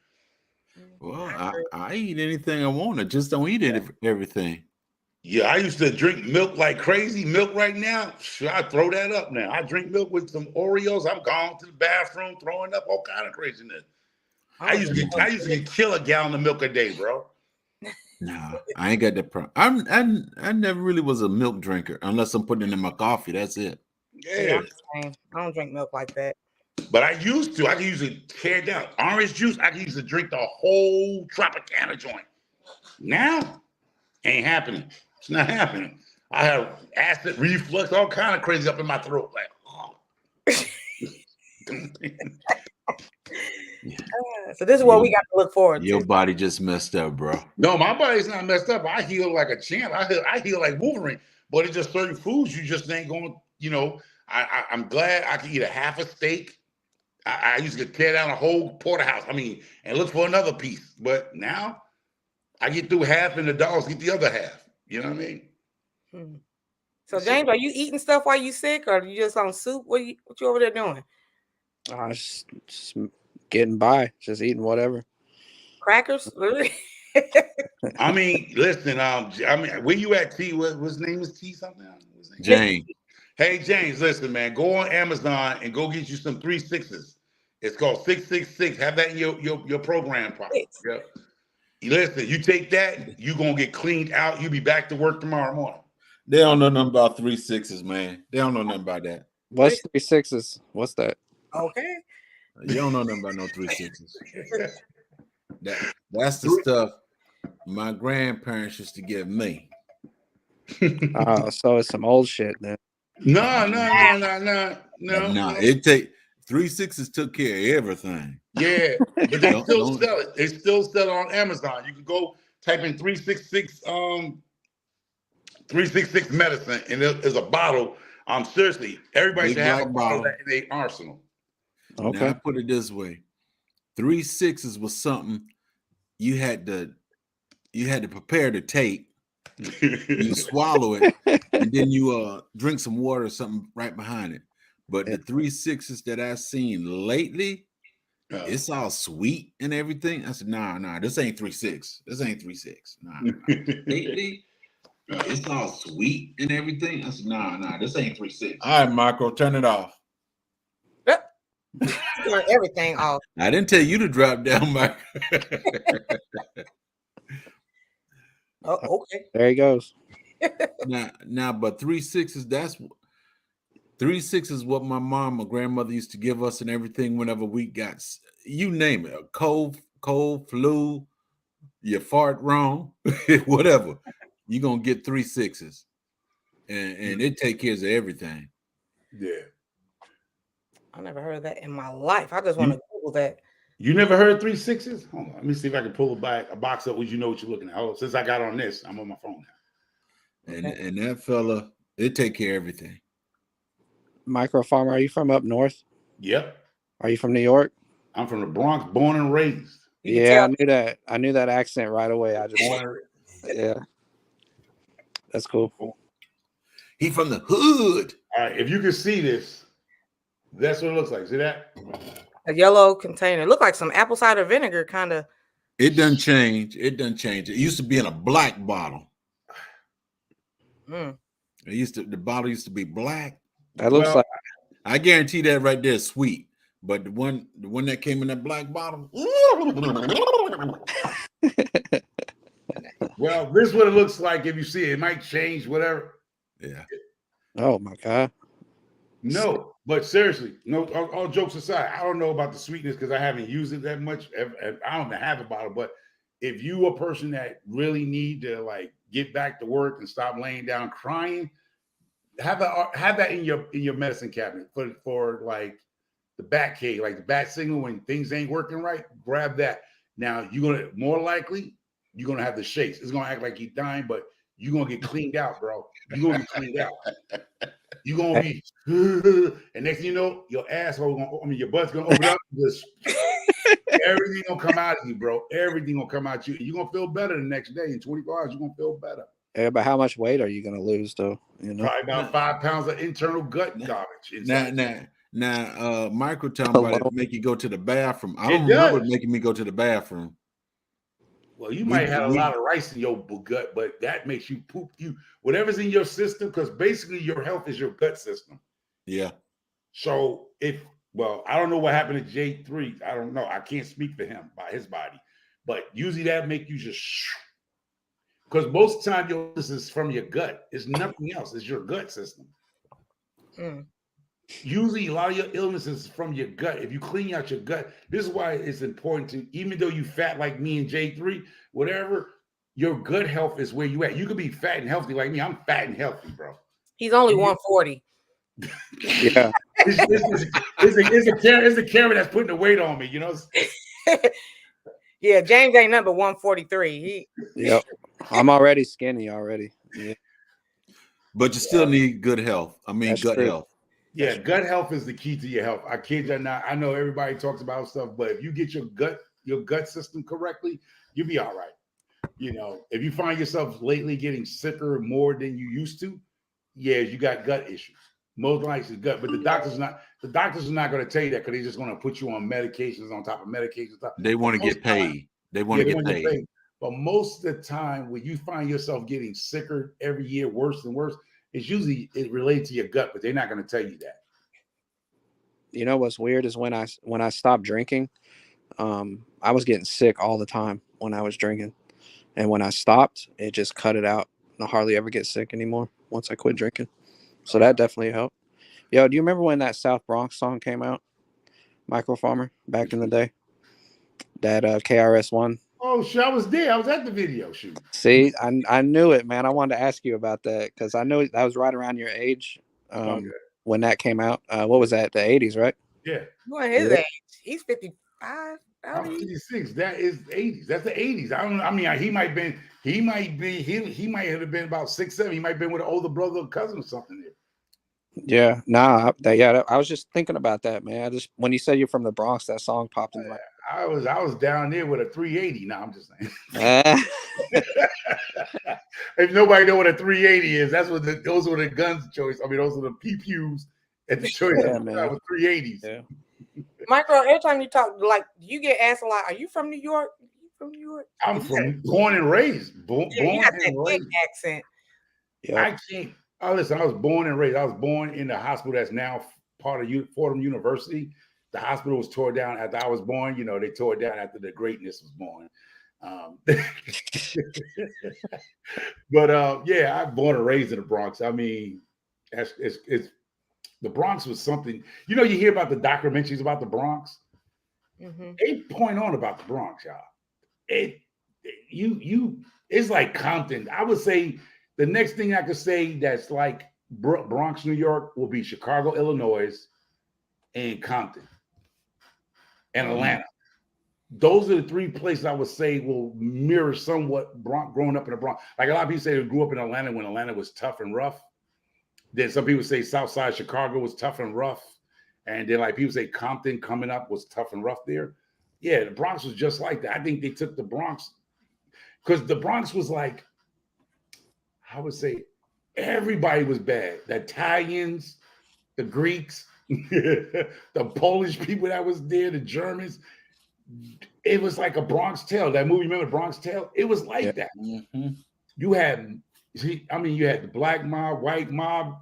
Well, I eat anything I want. I just don't eat everything. Yeah, I used to drink milk like crazy. Milk right now, I throw that up now. I drink milk with some Oreos. I'm gone to the bathroom, throwing up all kind of craziness. I used to kill a gallon of milk a day, bro. No, I ain't got that problem. I never really was a milk drinker unless I'm putting it in my coffee. That's it. Yeah. I don't drink milk like that. But I used to. I can usually tear down orange juice. I can usually drink the whole Tropicana joint. Now, ain't happening. It's not happening. I have acid reflux, all kind of crazy up in my throat. Like, So this is what we got to look forward to. Your body just messed up, bro. No, my body's not messed up. I heal like a champ. I heal like Wolverine. But it's just certain foods you just ain't going. I'm glad I can eat a half a steak. I used to tear down a whole porterhouse. And look for another piece. But now I get through half, and the dogs get the other half. You know what I mean? So James, are you eating stuff while you sick, or are you just on soup? What you over there doing? Just getting by, just eating whatever. Crackers? Really? Listen. Where you at, T? What his name is T something? James. Hey James, listen, man. Go on Amazon and go get you some 3-6s. It's called 666. Have that in your program. Yeah. Listen, you take that, you gonna get cleaned out. You'll be back to work tomorrow morning. They don't know nothing about 3-6s, man. They don't know nothing about that. What's 3-6s? What's that? Okay. You don't know nothing about no 3-6s. That's the stuff my grandparents used to give me. So it's some old shit then. No. It take 3-6s took care of everything. Yeah, but they still sell it. They still sell it on Amazon. You can go type in 366 medicine, and there's a bottle. Seriously, everybody should have a bottle of that in their arsenal. Okay. Now I put it this way: 3-6s was something you had to prepare to take. You swallow it, and then you drink some water or something right behind it. But the 3-6s that I've seen lately, it's all sweet and everything. I said, nah, this ain't 3-6. This ain't 3-6. Nah. Lately, It's all sweet and everything. I said, nah, this ain't 3-6. All right, Micro, turn it off. Yep. Turn everything off. I didn't tell you to drop down, Micro. Oh, okay. There he goes. Now, but 3-6s, that's 3-6 is what my mom, my grandmother used to give us and everything whenever we got, you name it, a cold, flu, you fart wrong, whatever. You're going to get 3-6s. And it take care of everything. Yeah. I never heard of that in my life. I just want to Google that. You never heard 3-6s? Hold on. Let me see if I can pull a box up. Would you know what you're looking at? Hold on. Since I got on this, I'm on my phone now. Okay. And that fella, it take care of everything. Micro Farmer, are you from up north? Yep. Are you from New York? I'm from the Bronx, born and raised. Yeah, I knew that. I knew that accent right away. Yeah. That's cool. He from the hood. All right, if you can see this, that's what it looks like. See that? A yellow container. Look like some apple cider vinegar kind of. It doesn't change. It used to be in a black bottle. The bottle used to be black. That looks like, I guarantee that right there is sweet. But the one that came in that black bottle. Well, this is what it looks like. If you see it, it might change, whatever. Yeah. Oh my God. No, but seriously, no. All jokes aside, I don't know about the sweetness because I haven't used it that much. I don't have a bottle, but if you a person that really need to like get back to work and stop laying down crying, have that in your medicine cabinet for like the bat cave, like the bat signal when things ain't working right. Grab that. Now you're gonna more likely you're gonna have the shakes. It's gonna act like you're dying, but you're gonna get cleaned out, bro. You're gonna get cleaned out. You're gonna be, and next thing you know, your your butt's gonna open up. Just everything gonna come out of you, bro. Everything gonna come out of you. You're gonna feel better the next day. In 24 hours, you're gonna feel better. Yeah, but how much weight are you gonna lose though? You know, probably about 5 pounds of internal gut garbage. Now, Michael talking about it make you go to the bathroom. I don't remember making me go to the bathroom. Well, you might have a lot of rice in your gut, but that makes you poop. Whatever's in your system, because basically your health is your gut system. Yeah. So I don't know what happened to J3. I don't know. I can't speak for him by his body, but usually that make you just because most of the time your illness is from your gut. It's nothing else. It's your gut system. Usually a lot of your illness is from your gut. If you clean out your gut, this is why it's important to, even though you fat like me and J3, whatever, your gut health is where you at. You could be fat and healthy like me. I'm fat and healthy, bro. He's only 140. Yeah. It's the camera that's putting the weight on me, you know? Yeah, James ain't number 143. Yep. I'm already skinny already. Yeah. But you still need good health. I mean, gut health. Yeah, gut health is the key to your health. I kid you not. I know everybody talks about stuff, but if you get your gut system correctly, you'll be all right. You know, if you find yourself lately getting sicker more than you used to, yeah, you got gut issues. Most likely it's gut, but the doctors are not going to tell you that because they're just going to put you on medications on top of medications. They want to get paid. They want to get paid. But most of the time, when you find yourself getting sicker every year, worse and worse, it's usually related to your gut, but they're not going to tell you that. You know what's weird is when I stopped drinking, I was getting sick all the time when I was drinking, and when I stopped, it just cut it out. I hardly ever get sick anymore once I quit drinking. So that definitely helped. Yo, do you remember when that South Bronx song came out, Micro Farmer, back in the day? That KRS-One. Oh, shit, I was there. I was at the video shoot. See, I knew it, man. I wanted to ask you about that because I know that was right around your age when that came out. What was that? The 80s, right? Yeah. You are his age. He's 55. I'm 56. That is 80s. That's the 80s. I don't know. I mean, he might have been about 6, 7. He might have been with an older brother or cousin or something there. Yeah, I was just thinking about that, man. When you said you're from the Bronx, that song popped in my. I was down there with a 380. Now I'm just saying. If nobody know what a 380 is, those were the guns choice. I mean, those are the PPUs at the choice. Yeah, man. With 380s. Yeah. Micro, every time you talk, like you get asked a lot, are you from New York? You from New York? I'm born and raised. Born you got and that raised. accent. Yeah. I can't. Oh, listen, I was born and raised. I was born in the hospital that's now part of Fordham University. The hospital was tore down after I was born. You know, they tore it down after the greatness was born. But yeah, I'm born and raised in the Bronx. I mean, it's the Bronx was something. You know, you hear about the documentaries about the Bronx. Mm-hmm. They point on about the Bronx, y'all. It's like Compton. I would say the next thing I could say that's like Bronx, New York, will be Chicago, Illinois, and Compton, and Atlanta. Those are the three places I would say will mirror somewhat growing up in the Bronx. Like a lot of people say they grew up in Atlanta when Atlanta was tough and rough. Then some people say Southside Chicago was tough and rough. And then like people say Compton coming up was tough and rough there. Yeah, the Bronx was just like that. I think they took the Bronx because the Bronx was like, I would say everybody was bad. The Italians, the Greeks, the Polish people that was there, the Germans. It was like a Bronx Tale. That movie, remember Bronx Tale? It was like that. Mm-hmm. You had the black mob, white mob,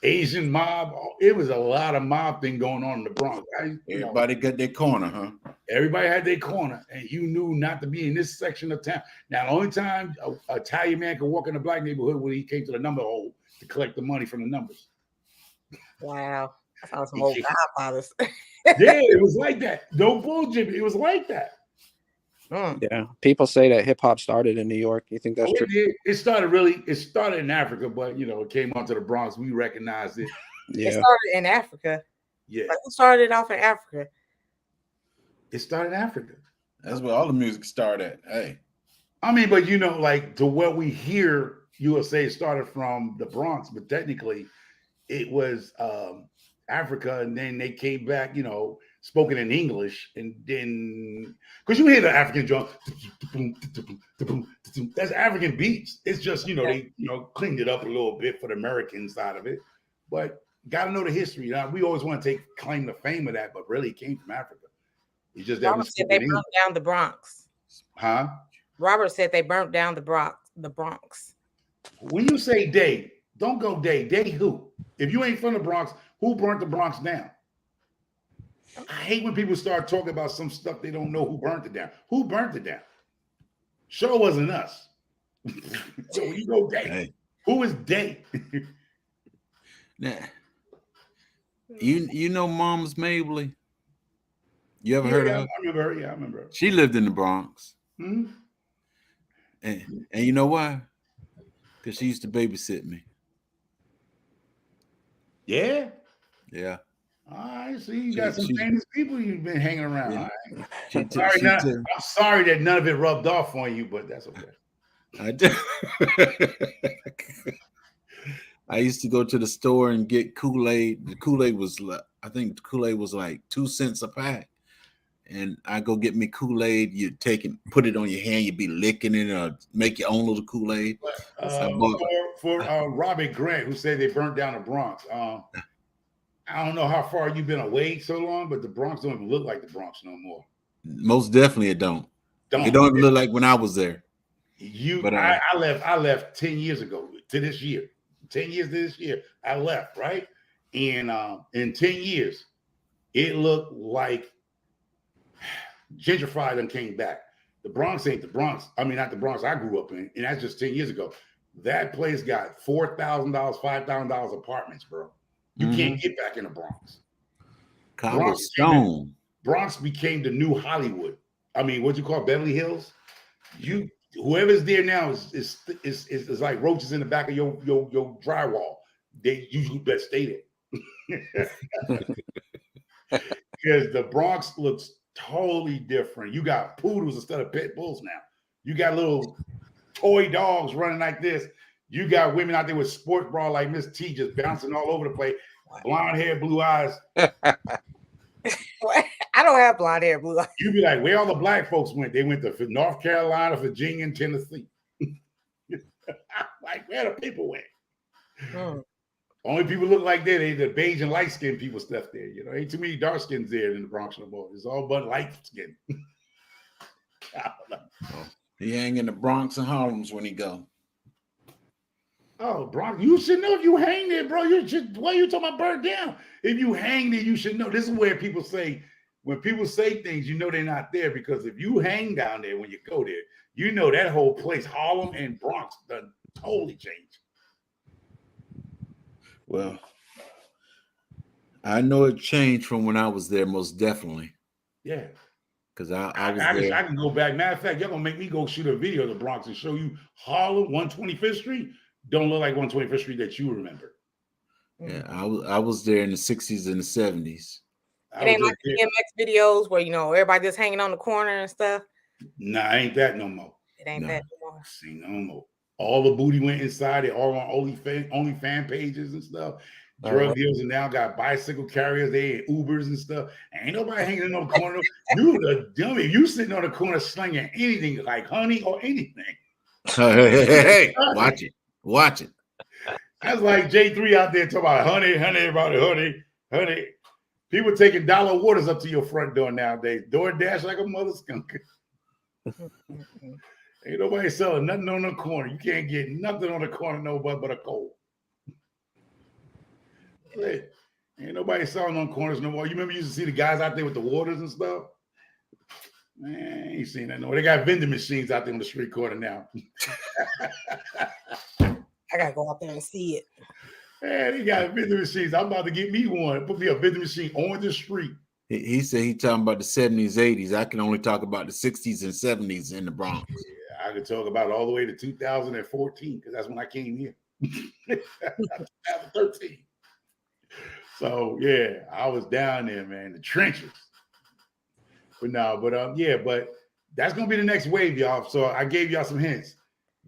Asian mob. It was a lot of mob thing going on in the Bronx. Everybody got their corner, huh? Everybody had their corner, and you knew not to be in this section of town. Now, the only time an Italian man could walk in a black neighborhood when he came to the number hole to collect the money from the numbers. Wow. That sounds some old Godfathers. Yeah, it was like that. No bullshit. It was like that. Yeah. People say that hip hop started in New York. You think that's true? It started in Africa, but it came onto the Bronx. We recognized it. Yeah. It started in Africa. Yeah. Like, who started off in Africa? It started in Africa. That's where all the music started. Hey. I mean, but like to what we hear, you will say it started from the Bronx, but technically it was Africa, and then they came back, spoken in English, and then because you hear the African drum, that's African beats. It's just they cleaned it up a little bit for the American side of it, but got to know the history. We always want to claim the fame of that, but really it came from Africa. It's just that Robert said they burnt down the Bronx. Huh? Robert said they burnt down the Bronx. When you say they, don't go they. They who? If you ain't from the Bronx, who burnt the Bronx down? I hate when people start talking about some stuff they don't know who burnt it down. Who burnt it down? Sure wasn't us. So when you go they, who is they? Nah. You know Mom's Mabley? You ever heard of her? I remember her. Yeah, I remember her. She lived in the Bronx. Mm-hmm. And you know why? Because she used to babysit me. Yeah? Yeah. All right, see, you got some famous people you've been hanging around. Yeah. All right. I'm sorry that none of it rubbed off on you, but that's okay. I did. I used to go to the store and get Kool-Aid. The Kool-Aid was, I think the Kool-Aid was like 2 cents a pack. And I go get me Kool-Aid. You take it, put it on your hand. You be licking it, or make your own little Kool-Aid. For Robert Grant, who said they burnt down the Bronx. I don't know how far you've been away so long, but the Bronx don't even look like the Bronx no more. Most definitely, it don't. It don't even look like when I was there. I left 10 years ago to this year. 10 years to this year, I left, right? And in 10 years, it looked like gentrified and came back. The Bronx ain't the Bronx. I mean, not the Bronx I grew up in, and that's just 10 years ago. That place got $4,000, $5,000 apartments, bro. You can't get back in the Bronx. Cobblestone. Bronx became the new Hollywood. I mean, what you call Beverly Hills? Whoever's there now is like roaches in the back of your drywall. You better stay there. Because the Bronx looks totally different. You got poodles instead of pit bulls now. You got little toy dogs running like this. You got women out there with sports bra like Miss T just bouncing all over the place. Blonde hair, blue eyes. I don't have blonde hair, blue eyes. You be like, where all the black folks went? They went to North Carolina, Virginia, and Tennessee. Like, where the people went? Only people look like that. They the beige and light skinned people stuff there. Ain't too many dark skins there in the Bronx no more. It's all but light skin. He hang in the Bronx and Harlem's when he go. Oh, Bronx, you should know if you hang there, bro. Why you talking about burn down? If you hang there, you should know. This is where people say, when people say things, you know they're not there, because if you hang down there when you go there, you know that whole place, Harlem and Bronx, done totally changed. Well, I know it changed from when I was there, most definitely. Yeah. Because I was there. I can go back. Matter of fact, y'all gonna make me go shoot a video of the Bronx and show you Harlem, 125th Street. Don't look like 125th Street that you remember. Yeah, I was there in the 60s and the 70s. It ain't like the DMX videos where, you know, everybody just hanging on the corner and stuff. Nah, ain't that no more. It ain't that no more. See, no more. All the booty went inside it, all on OnlyFans pages and stuff. Drug dealers and now got bicycle carriers, they in Ubers and stuff. Ain't nobody hanging on the corner. You the dummy. You sitting on the corner slinging anything like honey or anything. Hey, watch it. Watch it. That's like J3 out there talking about honey, everybody, honey. People taking dollar waters up to your front door nowadays. DoorDash like a mother skunk. Ain't nobody selling nothing on the corner. You can't get nothing on the corner, nobody but a cold. Hey, ain't nobody selling on corners no more. You remember you used to see the guys out there with the waters and stuff? Man, I ain't seen that no more. They got vending machines out there on the street corner now. I gotta go out there and see it. Man, they got vending machines. I'm about to get me one. Put me a vending machine on the street. He said he talking about the 70s, 80s. I can only talk about the 60s and 70s in the Bronx. Yeah, I could talk about it all the way to 2014 because that's when I came here. 2013. So yeah, I was down there, man, the trenches. But that's gonna be the next wave, y'all. So I gave y'all some hints.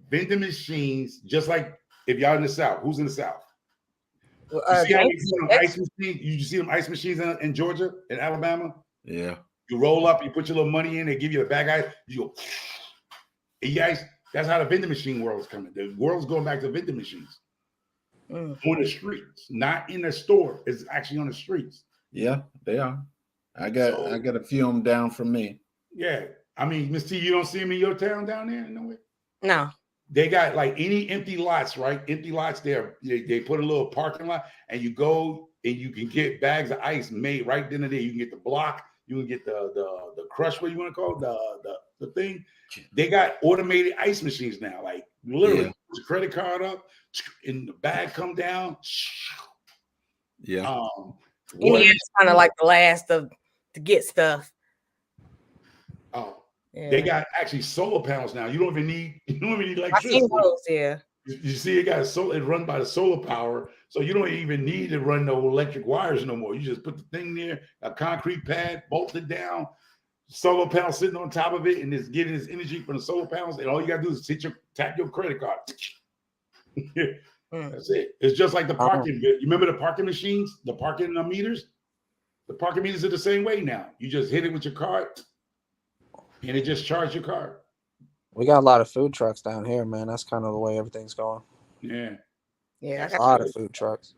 Vending machines, just like if y'all in the South. Who's in the South? You see how you see them ice machines? You see them ice machines in Georgia and Alabama? Yeah. You roll up, you put your little money in, they give you a bag of ice, you go, and you guys, that's how the vending machine world is coming. The world's going back to vending machines. On the streets, not in the store. It's actually on the streets. Yeah, they are. I got a few of them down from me. Yeah. I mean, Miss T, you don't see them in your town down there? No way. No. They got like any empty lots, right? Empty lots there. They put a little parking lot and you go and you can get bags of ice made right then and there. You can get the block, you can get the crush, what you want to call it, the thing. They got automated ice machines now. Like literally put your credit card up and the bag come down. Yeah. Indiana's kind of like the last to get stuff. Oh, yeah. They got actually solar panels now. You don't even need electricity. I seen those, yeah. You see, it's run by the solar power, so you don't even need to run no electric wires no more. You just put the thing there, a concrete pad, bolt it down, solar panel sitting on top of it, and it's getting its energy from the solar panels. And all you gotta do is tap your credit card. That's it. It's just like the parking. You remember the parking machines, the parking meters? The parking meters are the same way now. You just hit it with your card, and it just charges your card. We got a lot of food trucks down here, man. That's kind of the way everything's going. Yeah. Yeah. A lot of food trucks.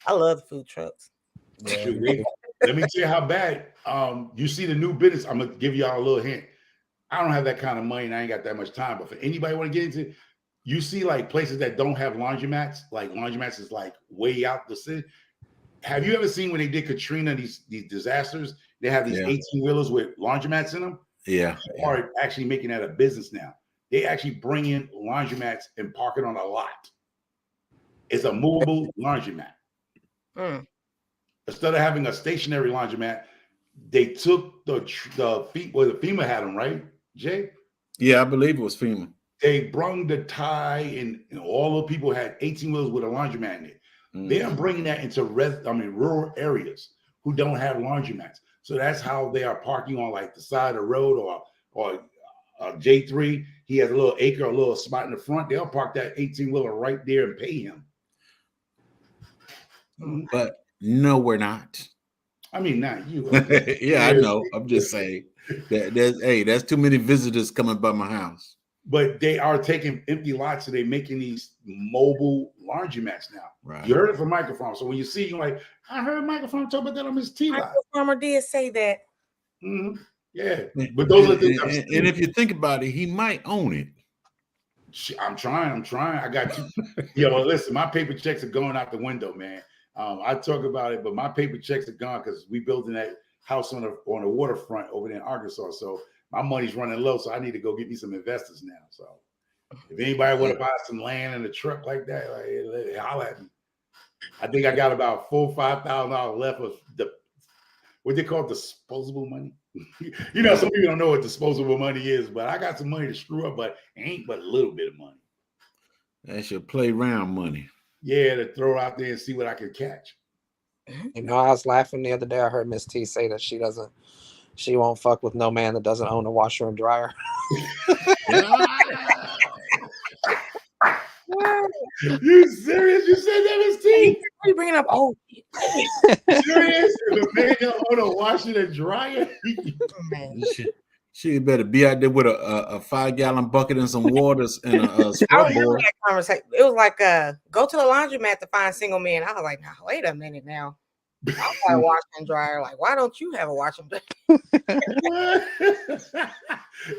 I love the food trucks. Yeah. Let me tell you how bad. You see the new business. I'm gonna give y'all a little hint. I don't have that kind of money and I ain't got that much time, but for anybody want to get into, you see like places that don't have laundromats, like laundromats is like way out the city. Have you ever seen when they did Katrina, these disasters? They have these 18-wheelers with laundromats in them. Yeah. They are actually making that a business now. They actually bring in laundromats and park it on a lot. It's a movable laundromat. Instead of having a stationary laundromat, they took the FEMA had them, right, Jay? Yeah, I believe it was FEMA. They brung the tie and all the people had 18-wheelers with a laundromat in it. They are bringing that into rural areas who don't have laundromats. So that's how they are parking on like the side of the road or J3. He has a little acre, a little spot in the front. They'll park that 18-wheeler right there and pay him. But no, we're not. I mean, not you. Yeah, I know. I'm just saying that there's too many visitors coming by my house. But they are taking empty lots and they're making these mobile laundromats now. Right. You heard it from Microfarm. So when you see, you're like, I heard Microfarm talk about that on his T-Live. Microfarmer did say that. Yeah. But those are the things. And if you think about it, he might own it. I'm trying. I got two. Yo, listen, my paper checks are going out the window, man. I talk about it, but my paper checks are gone because we building that house on the waterfront over there in Arkansas. So my money's running low. So I need to go get me some investors now. So if anybody want to buy some land and a truck like that, like, holler at me. I think I got about $4,000-$5,000 left of the what they call disposable money. You know, some people don't know what disposable money is, but I got some money to screw up, but it ain't but a little bit of money. That's your playground money. Yeah, to throw out there and see what I can catch. You know, I was laughing the other day. I heard Miss T say that she won't fuck with no man that doesn't own a washer and dryer. You serious? You said that, Miss T? What are you bringing up? Oh, serious? If a man don't own a washer and dryer, she better be out there with a 5-gallon bucket and some waters and a scrub board. That conversation. It was like go to the laundromat to find single men. I was like, now wait a minute now. I got a washer and dryer. Like, why don't you have a washer and dryer?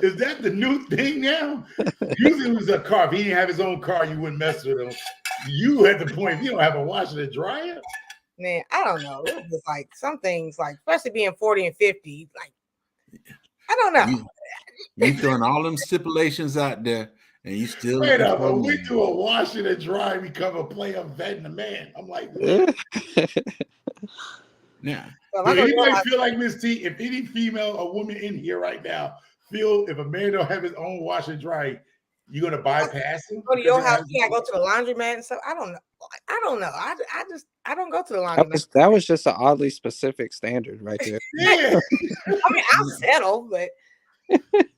Is that the new thing now? Usually it was a car. If he didn't have his own car, you wouldn't mess with him. You at the point, if you don't have a washer and dryer. Man, I don't know. It was like some things, like especially being 40 and 50, like I don't know. You throwing all them stipulations out there, and you still. Wait up, when we do a washing and dry, we come and play a vet and a man. I'm like, yeah. Well, anybody feel like Miss T? If any female or woman in here right now feel if a man don't have his own wash and dry, you're gonna bypass him? Go to your house, yeah, go to the laundromat and stuff. I don't know. I don't go to the laundromat. That was just an oddly specific standard right there. Yeah. I mean, I'll settle, but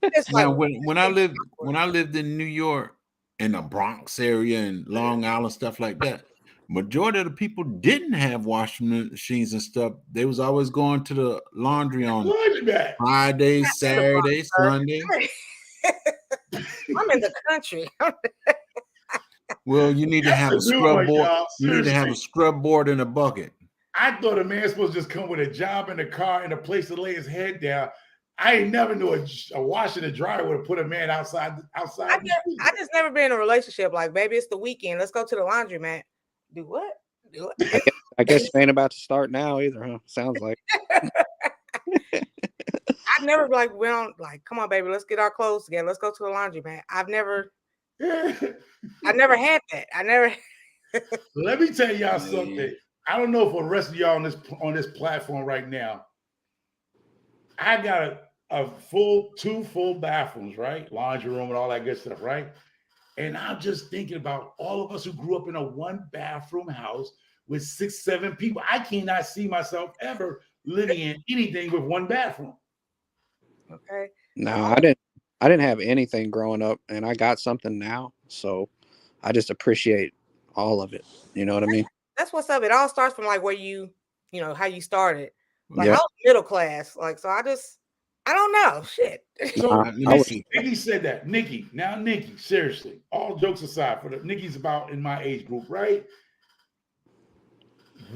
it's now, like when I lived in New York, in the Bronx area and Long Island, stuff like that, majority of the people didn't have washing machines and stuff. They was always going to the laundry on Friday, Saturday, Sunday. I'm in the country. Well, you need to have a scrub board. You need to have a scrub board in a bucket. I thought a man's supposed to just come with a job in the car and a place to lay his head down. I ain't never knew a washer and dryer would have put a man outside. I just never been in a relationship. Like, baby, it's the weekend. Let's go to the laundromat. Do what? Do it. I guess you ain't about to start now either, huh? Sounds like. I've never went on come on, baby, let's get our clothes together. Let's go to the laundromat. I never had that. I never. Let me tell y'all something. I don't know for the rest of y'all on this platform right now. I got two full bathrooms, right? Laundry room and all that good stuff, right? And I'm just thinking about all of us who grew up in a 1-bathroom house with 6-7 people. I cannot see myself ever living in anything with 1 bathroom. Okay. No, I didn't have anything growing up, and I got something now. So I just appreciate all of it. You know what I mean? That's what's up. It all starts from where you how you started. I was middle class. So I don't know. Shit. So Nikki said that. Nikki, seriously, all jokes aside, Nikki's about in my age group, right?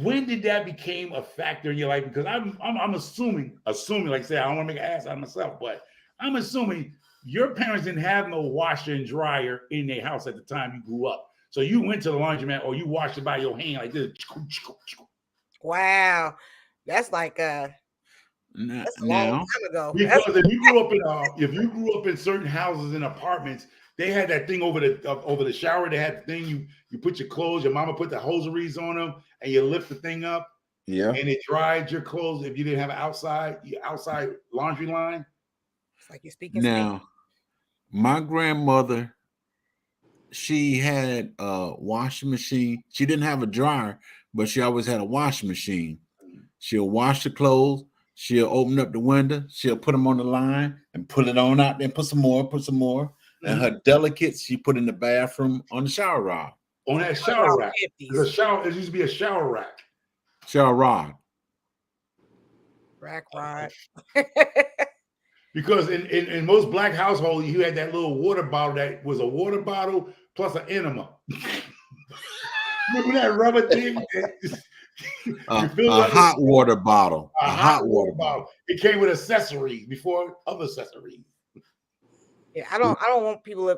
When did that become a factor in your life? Because I'm assuming, like I said, I don't want to make an ass out of myself, but I'm assuming your parents didn't have no washer and dryer in their house at the time you grew up. So you went to the laundromat or you washed it by your hand like this. Wow. That's that's a long time ago. Because if you grew up in certain houses and apartments, they had that thing over the shower. They had the thing you put your clothes. Your mama put the hosieries on them, and you lift the thing up. Yeah, and it dried your clothes if you didn't have an outside laundry line. It's like you're speaking. Now, my grandmother, she had a washing machine. She didn't have a dryer, but she always had a washing machine. She'll wash the clothes. She'll open up the window. She'll put them on the line and pull it on out. Then put some more. Mm-hmm. And her delicates she put in the bathroom on the shower rod. On that shower rack. It used to be a shower rack. Shower rod. Rack rod. Because in most black households, you had that little water bottle that was a water bottle plus an enema. Remember that rubber thing? A hot water bottle. A hot water bottle. It came with accessories before other accessories. Yeah, I don't want people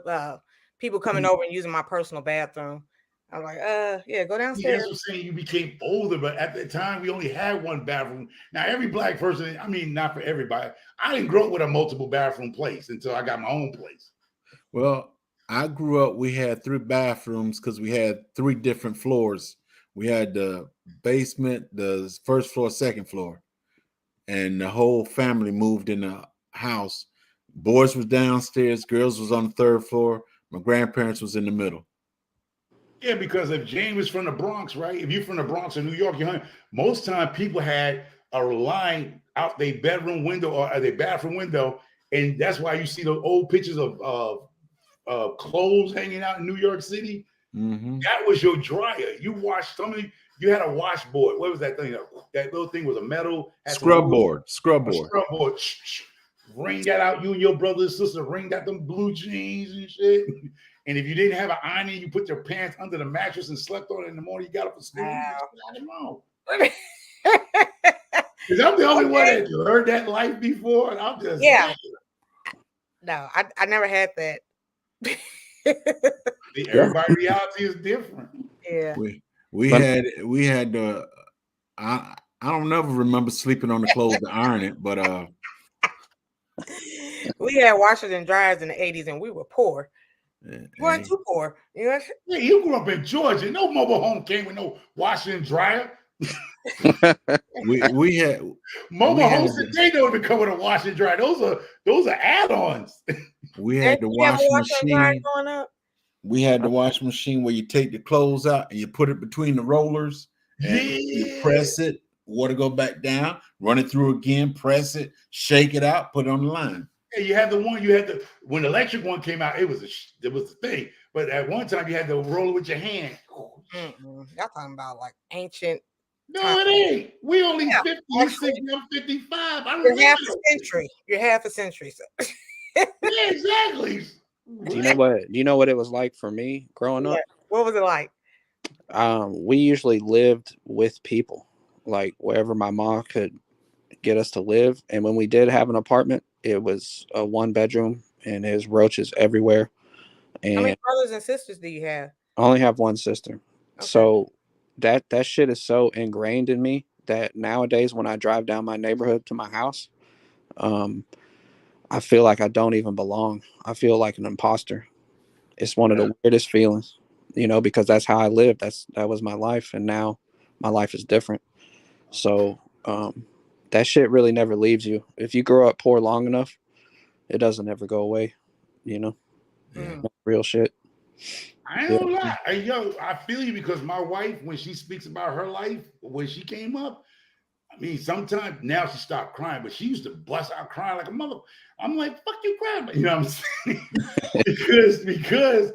people coming over and using my personal bathroom. I'm like, yeah, go See, downstairs. that's what I'm saying. You became older, but at the time we only had one bathroom. Now every black person, I mean, not for everybody. I didn't grow up with a multiple bathroom place until I got my own place. Well, I grew up, we had 3 bathrooms because we had 3 different floors. We had the basement, the first floor, second floor, and the whole family moved in the house. Boys was downstairs, girls was on the 3rd floor. My grandparents was in the middle. Yeah, because if Jane was from the Bronx, right? If you're from the Bronx or New York, most time people had a line out their bedroom window or their bathroom window, and that's why you see those old pictures of clothes hanging out in New York City. Mm-hmm. That was your dryer. You washed something. You had a washboard. What was that thing? That little thing was a metal scrub board. Scrub board. Wring that out. You and your brother and sister wring out them blue jeans and shit. And if you didn't have an iron, you put your pants under the mattress and slept on it in the morning. You got up and school. I don't know. Because I'm the only one that learned that life before, and I'm just No, I never had that. Everybody's reality is different. Yeah. We had I don't never remember sleeping on the clothes to iron it, but we had washers and dryers in the 80s and we were poor. We weren't too poor. You know? Yeah, you grew up in Georgia. No mobile home came with no washer and dryer. we had mobile homes today don't even come with a washer and dryer. Those are add-ons. We had the washing machine. We had the washing machine where you take the clothes out and you put it between the rollers and you press it, water go back down, run it through again, press it, shake it out, put it on the line. Yeah, you had the one when the electric one came out, it was the thing. But at one time you had to roll it with your hand. Y'all talking about like ancient. No, it ain't. We only 56, I'm 55. You're half a century. You're half a century. So. Yeah, exactly. Do you know what it was like for me growing up? What was it like? We usually lived with people, like wherever my mom could get us to live. And when we did have an apartment, it was a 1-bedroom and there's roaches everywhere. And how many brothers and sisters do you have? I only have 1 sister. Okay. So that shit is so ingrained in me that nowadays when I drive down my neighborhood to my house, I feel like I don't even belong. I feel like an imposter. It's one of the weirdest feelings, because that's how I lived. That was my life. And now my life is different. So that shit really never leaves you. If you grow up poor long enough, it doesn't ever go away, Real shit. I ain't gonna lie. I feel you because my wife, when she speaks about her life, when she came up, I mean, sometimes now she stopped crying, but she used to bust out crying like a mother. I'm like, fuck you crying, you know what I'm saying? because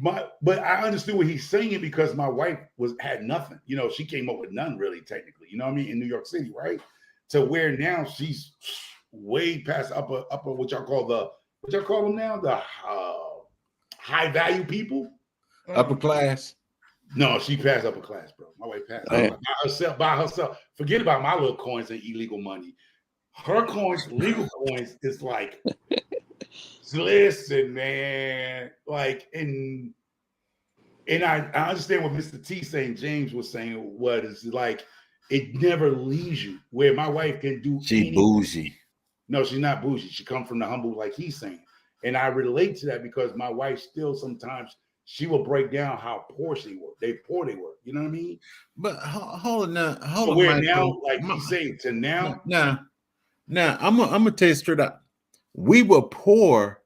but I understood what he's saying because my wife had nothing. She came up with none really, technically, you know what I mean, in New York City, right? To where now she's way past upper what y'all call them now? The high value people. Upper class. No, she passed upper class, bro. My wife passed by herself. Forget about my little coins and illegal money. Her coins, legal coins, is like, listen, man. Like, and I understand what Mr. T saying, James was saying, what is like, it never leaves you. Where my wife can do. She bougie. No, she's not bougie. She comes from the humble, like he's saying. And I relate to that because my wife still sometimes she will break down how poor they were. You know what I mean? But hold on now. Where now, like you say, to now. Now, I'm gonna tell you straight up. We were poor,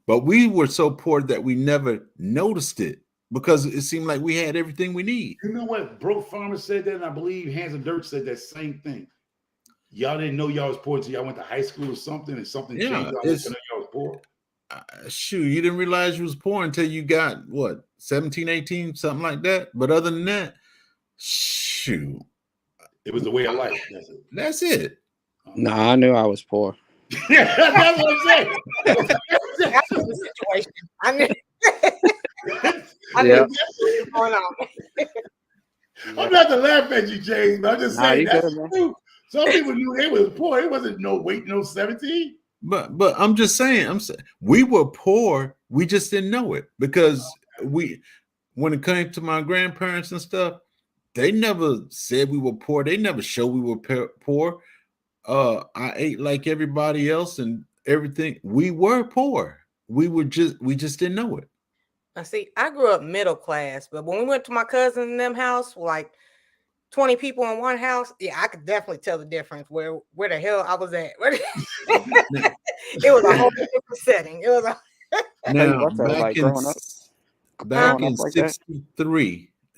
but we were so poor that we never noticed it because it seemed like we had everything we need. You know what? Broke Farmer said that, and I believe Hands and Dirt said that same thing. Y'all didn't know y'all was poor until y'all went to high school or something, and something changed. Y'all didn't know y'all was poor. Shoot, you didn't realize you was poor until you got what 17, 18, something like that. But other than that, shoot, it was the way of life. That's it. Nah, I knew I was poor. That's what I'm saying. That's the situation. I knew that's what's going on. I'm not to laugh at you, James, but I'm just saying that's true. Some people knew they was poor. It wasn't no 17. But I'm just saying, we were poor. We just didn't know it because when it came to my grandparents and stuff, they never said we were poor. They never showed we were poor. I ate like everybody else and everything. We were poor. We just didn't know it. I see. I grew up middle class, but when we went to my cousin and them house, like 20 people in one house, yeah, I could definitely tell the difference where the hell I was at. It was a whole different setting. It was a now What's that like growing up? back Growing in up like that?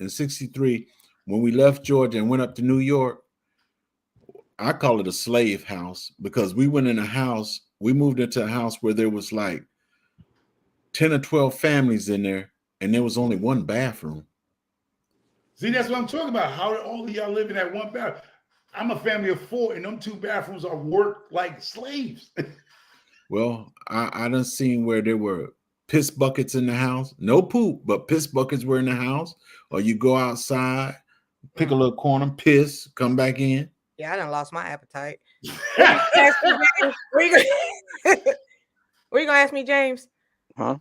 63, when we left Georgia and went up to New York, I call it a slave house because we went in a house, we moved into a house where there was like 10 or 12 families in there, and there was only one bathroom. See, that's what I'm talking about. How all of y'all live in that one bathroom? I'm a family of 4, and them 2 bathrooms are worked like slaves. Well, I done seen where there were piss buckets in the house. No poop, but piss buckets were in the house. Or you go outside, pick a little corner, piss, come back in. Yeah, I done lost my appetite. Were you gonna ask me, James? Huh?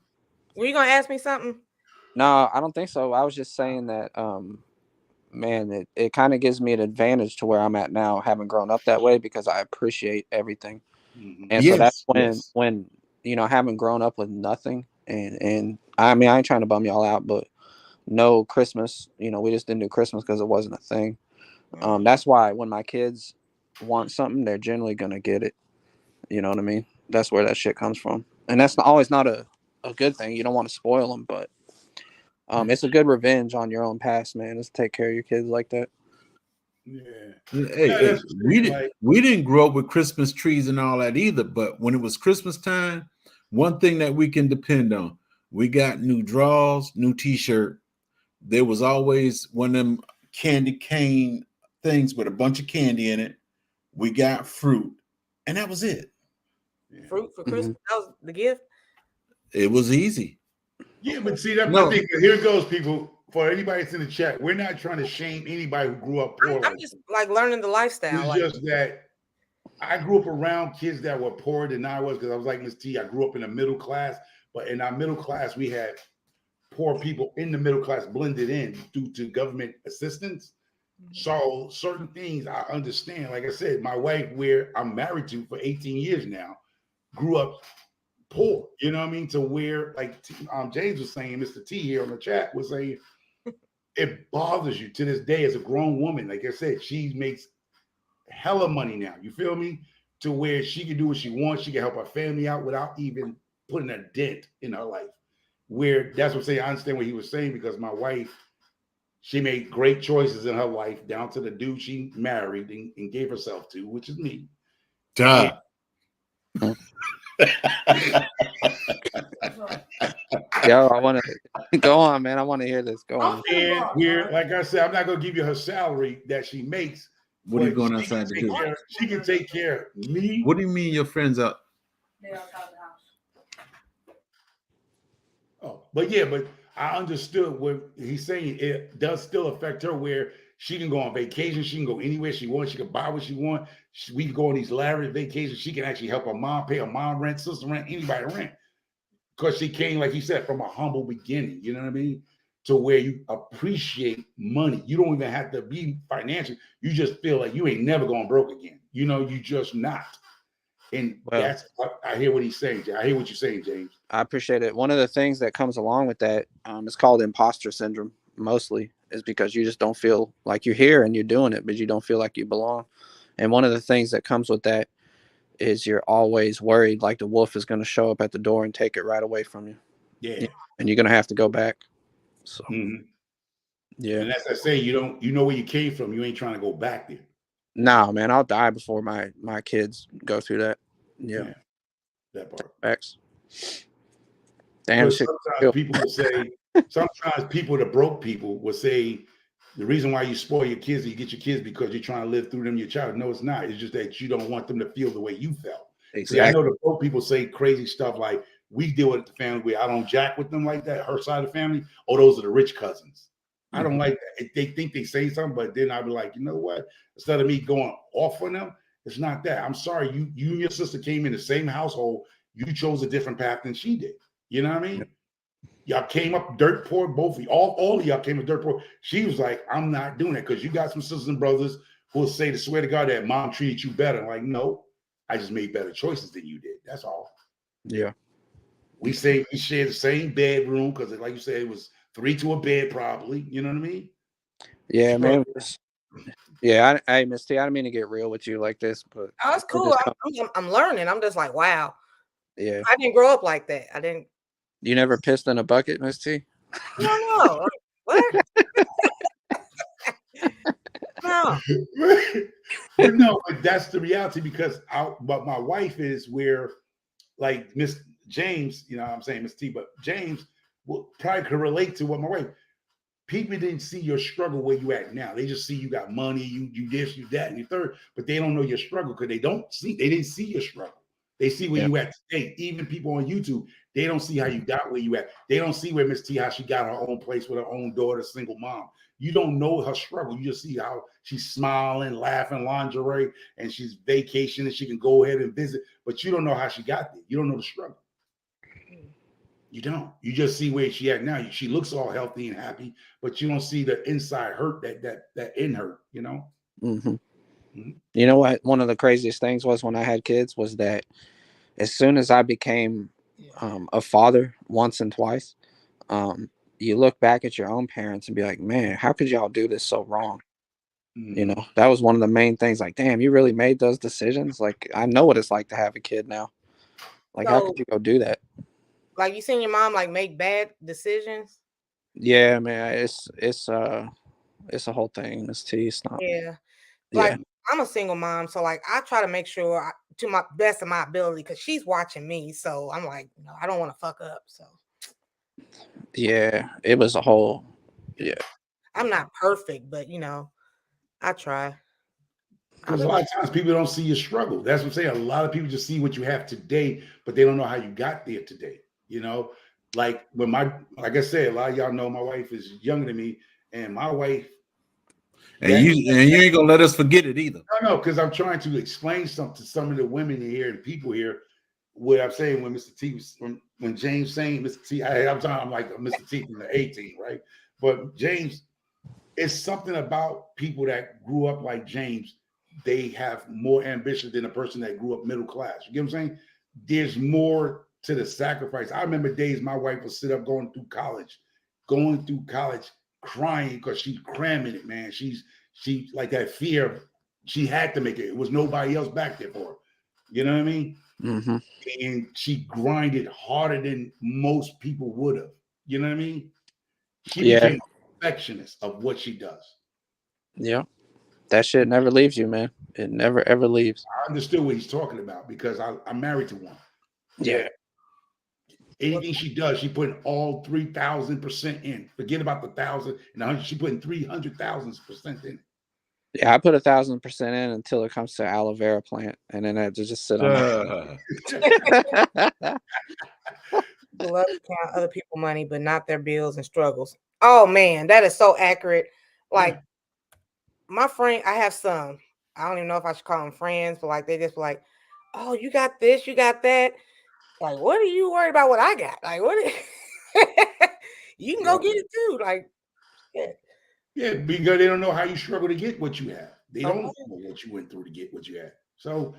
Were you gonna ask me something? No, I don't think so. I was just saying that man, it kind of gives me an advantage to where I'm at now, having grown up that way, because I appreciate everything. And so that's when having grown up with nothing, and I mean, I ain't trying to bum y'all out, but no Christmas, we just didn't do Christmas because it wasn't a thing. That's why when my kids want something, they're generally gonna get it. You know what I mean? That's where that shit comes from, and that's always not a good thing. You don't want to spoil them, but it's a good revenge on your own past, man. Is to take care of your kids like that. Yeah. Hey, we didn't grow up with Christmas trees and all that either. But when it was Christmas time, one thing that we can depend on, we got new drawers, new T-shirt. There was always one of them candy cane things with a bunch of candy in it. We got fruit, and that was it. Fruit for Christmas. That was the gift. It was easy. Yeah, but see, that's my thing. Here goes, people. For anybody that's in the chat, we're not trying to shame anybody who grew up poor. I'm just like learning the lifestyle. It's just that I grew up around kids that were poorer than I was, because I was like Miss T. I grew up in a middle class, but in our middle class, we had poor people in the middle class blended in due to government assistance. So certain things I understand. Like I said, my wife, where I'm married to for 18 years now, grew up poor. You know what I mean? To where, like James was saying, Mr. T here on the chat was saying, it bothers you to this day as a grown woman. Like I said, she makes hella money now. You feel me? To where she can do what she wants. She can help her family out without even putting a dent in her life. Where that's what I'm saying. I understand what he was saying, because my wife, she made great choices in her life, down to the dude she married and gave herself to, which is me. Duh. Yo, I want to go on, man. I want to hear this. Go on. And we're, like I said, I'm not going to give you her salary that she makes. What are you going outside to do? She can take care of me. What do you mean your friends are? They're outside the house. Oh, but I understood what he's saying. It does still affect her, where she can go on vacation. She can go anywhere she wants. She can buy what she wants. We can go on these lavish vacations. She can actually help her mom pay her mom rent, sister rent, anybody rent. Because she came, like he said, from a humble beginning, you know what I mean? To where you appreciate money. You don't even have to be financial. You just feel like you ain't never going broke again. You just not. And that's, I hear what he's saying. I hear what you're saying, James. I appreciate it. One of the things that comes along with that, it's called imposter syndrome, mostly, is because you just don't feel like you're here and you're doing it, but you don't feel like you belong. And one of the things that comes with that is you're always worried like the wolf is going to show up at the door and take it right away from you. Yeah. And you're going to have to go back. So, yeah. And as I say, you know where you came from. You ain't trying to go back there. No, man, I'll die before my kids go through that. Yeah. That part. Facts. Damn shit. Sometimes people will say, the broke people will say, the reason why you spoil your kids and you get your kids because you're trying to live through them, your child. No, it's not. It's just that you don't want them to feel the way you felt. Exactly. See, I know the broke people say crazy stuff like, we deal with the family where I don't jack with them like that, her side of the family. Oh, those are the rich cousins. I don't like that. They think they say something, but then I'll be like, you know what? Instead of me going off on them, it's not that. I'm sorry. You and your sister came in the same household. You chose a different path than she did. You know what I mean? Y'all came up dirt poor, both of you, all of y'all came up dirt poor. She was like, I'm not doing it because you got some sisters and brothers who will say, to swear to God, that mom treated you better. I'm like, no, I just made better choices than you did. That's all. Yeah. We shared the same bedroom because, like you said, it was 3 to a bed, probably. You know what I mean? Yeah, man. Yeah, I Miss T, I didn't mean to get real with you like this, but Oh, it's cool. I'm learning. I'm just like, wow. Yeah. I didn't grow up like that. I didn't. You never pissed in a bucket, Miss T? No. Like, what? No. But no, but that's the reality because but my wife is where, like Miss James, you know what I'm saying, Miss T, but James will probably could relate to what my wife. People didn't see your struggle where you at now. They just see you got money, you this, you that, and you third, but they don't know your struggle because they didn't see your struggle. They see where you at today. Even people on YouTube, they don't see how you got where you at. They don't see where Miss T, how she got her own place with her own daughter, single mom. You don't know her struggle. You just see how she's smiling, laughing, lingerie, and she's vacationing. She can go ahead and visit, but you don't know how she got there. You don't know the struggle. You don't. You just see where she at now. She looks all healthy and happy, but you don't see the inside hurt that in her. You know. Mm-hmm. Mm-hmm. You know what? One of the craziest things was when I had kids was that as soon as I became a father once and twice, you look back at your own parents and be like, man, how could y'all do this so wrong? Mm-hmm. You know, that was one of the main things. Like, damn, you really made those decisions. Like, I know what it's like to have a kid now. Like, how could you go do that? Like, you seen your mom like make bad decisions? Yeah, man, it's a whole thing. It's T. It's not. Yeah. Like, I'm a single mom, so like I try to make sure to my best of my ability because she's watching me. So I'm like, you know, I don't want to fuck up. So yeah, it was a whole. Yeah, I'm not perfect, but you know, I try. Because a lot of times people don't see your struggle. That's what I'm saying. A lot of people just see what you have today, but they don't know how you got there today. You know, like when like I said, a lot of y'all know my wife is younger than me, and my wife. And you ain't gonna let us forget it either. No, because I'm trying to explain something to some of the women here and people here. What I'm saying when Mr. T was when James saying Mr. T, I'm like Mr. T from the 18, right? But James, it's something about people that grew up like James. They have more ambition than a person that grew up middle class. You get what I'm saying? There's more to the sacrifice. I remember days my wife would sit up going through college, crying because she's cramming it, man. She like that fear. She had to make it. It was nobody else back there for her. You know what I mean? Mm-hmm. And she grinded harder than most people would have. You know what I mean? She became a perfectionist of what she does. Yeah. That shit never leaves you, man. It never, ever leaves. I understood what he's talking about because I'm married to one. Yeah. Anything she does, she put all 3,000% in. Forget about the 1,000 and 100. She put in 300,000% in. Yeah, I put 1,000% in until it comes to aloe vera plant, and then I just sit on it. People love to count other people's money, but not their bills and struggles. Oh man, that is so accurate. Like my friend, I have some. I don't even know if I should call them friends, but like they just like, oh, you got this, you got that. Like, what are you worried about? What I got? Like, what? You can go get it too. Like, yeah, because they don't know how you struggle to get what you have. They don't know what you went through to get what you had. So,